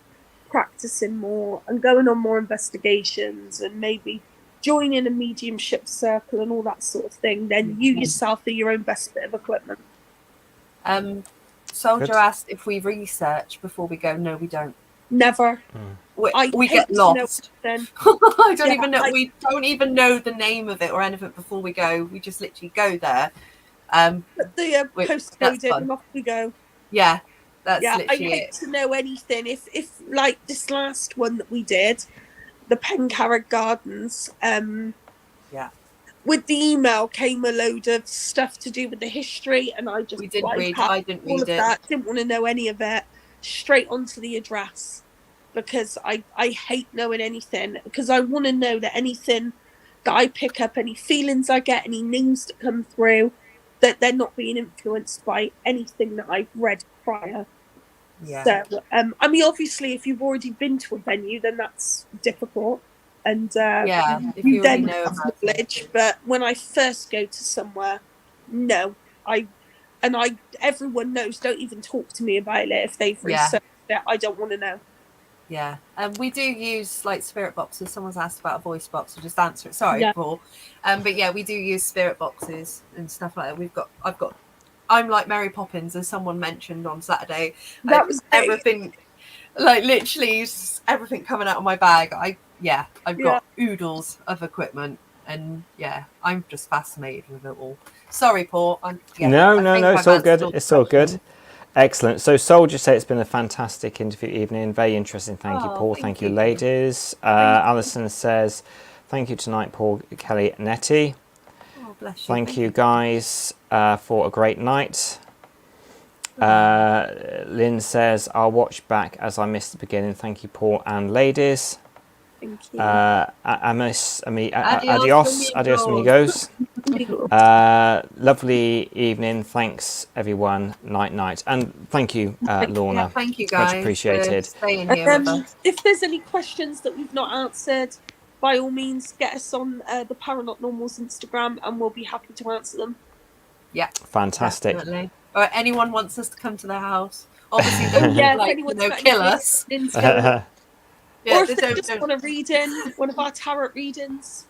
practicing more and going on more investigations and maybe joining a mediumship circle and all that sort of thing, then you yourself are your own best bit of equipment. Soldier asked if we research before we go. No, we don't. Never. We get lost. Then I don't even know. We don't even know the name of it or anything before we go. We just literally go there. Put the postcode in and off we go. Yeah, that's literally I hate to know anything. If like this last one that we did, the Pencarrot Gardens, with the email came a load of stuff to do with the history, and I just didn't read it. That. Didn't want to know any of it. Straight onto the address, because I hate knowing anything, because I want to know that anything that I pick up, any feelings I get, any names that come through, that they're not being influenced by anything that I've read prior. Yeah. So, I mean, obviously, if you've already been to a venue, then that's difficult. And if you you then know have knowledge. But when I first go to somewhere, no, everyone knows. Don't even talk to me about it if they've researched it. I don't want to know. Yeah, we do use like spirit boxes. Someone's asked about a voice box. I'll just answer it. Sorry, Paul. But yeah, we do use spirit boxes and stuff like that. I'm like Mary Poppins, as someone mentioned on Saturday. That was everything, like literally everything coming out of my bag. I've got oodles of equipment, and I'm just fascinated with it all. Sorry, Paul. No, it's all good. It's all good. Excellent. So Soldier said it's been a fantastic interview evening. Very interesting. Thank you, Paul. Thank you, ladies. Alison says, thank you tonight, Paul, Kelly, Nettie. Oh, bless you. Thank you, guys, for a great night. Lynn says, I'll watch back as I missed the beginning. Thank you, Paul and ladies. Thank you. Adios, amigos. Lovely evening. Thanks, everyone. Night. And thank you, Lorna. Thank you, guys. Much appreciated. For staying here with us. If there's any questions that we've not answered, by all means, get us on the Paranormal's Instagram, and we'll be happy to answer them. Yeah. Fantastic. Definitely. Or anyone wants us to come to their house. Obviously, don't kill us. Or if they just want a reading, one of our tarot readings.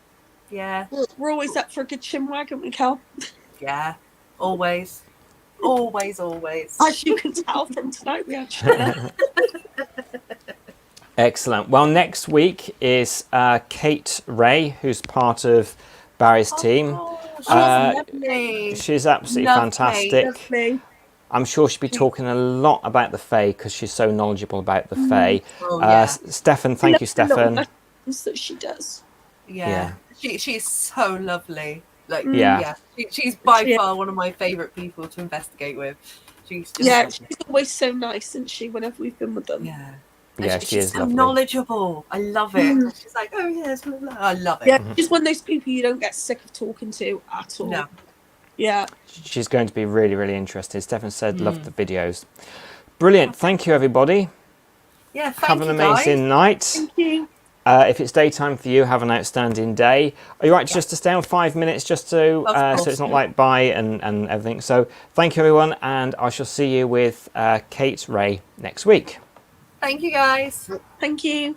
Yeah. We're always up for a good chinwag, aren't we, Kel? Yeah. Always. Always. As you can tell from tonight, we actually. Excellent. Well, next week is Kate Ray, who's part of Barry's team. She's lovely. She's absolutely Love fantastic. Lovely. I'm sure she'll be talking a lot about the Fae because she's so knowledgeable about the Fae. Oh, yeah. Stefan, thank you, Stefan. That she does. Yeah. She's so lovely. Like, Yeah. She's by far one of my favourite people to investigate with. She's just She's always so nice, isn't she, whenever we've been with them? Yeah. Yeah, she's she is so lovely. knowledgeable. I love it. She's like, oh yes, blah, blah. I love it. Yeah, she's one of those people you don't get sick of talking to at all. No. Yeah. She's going to be really, really interested. Stefan said, loved the videos. Brilliant. Thank you, everybody. Yeah, Have an amazing night. Thank you. If it's daytime for you, have an outstanding day. Are you right just to stay on 5 minutes just to, so it's not like bye and everything. So thank you, everyone. And I shall see you with Kate Ray next week. Thank you, guys. Thank you.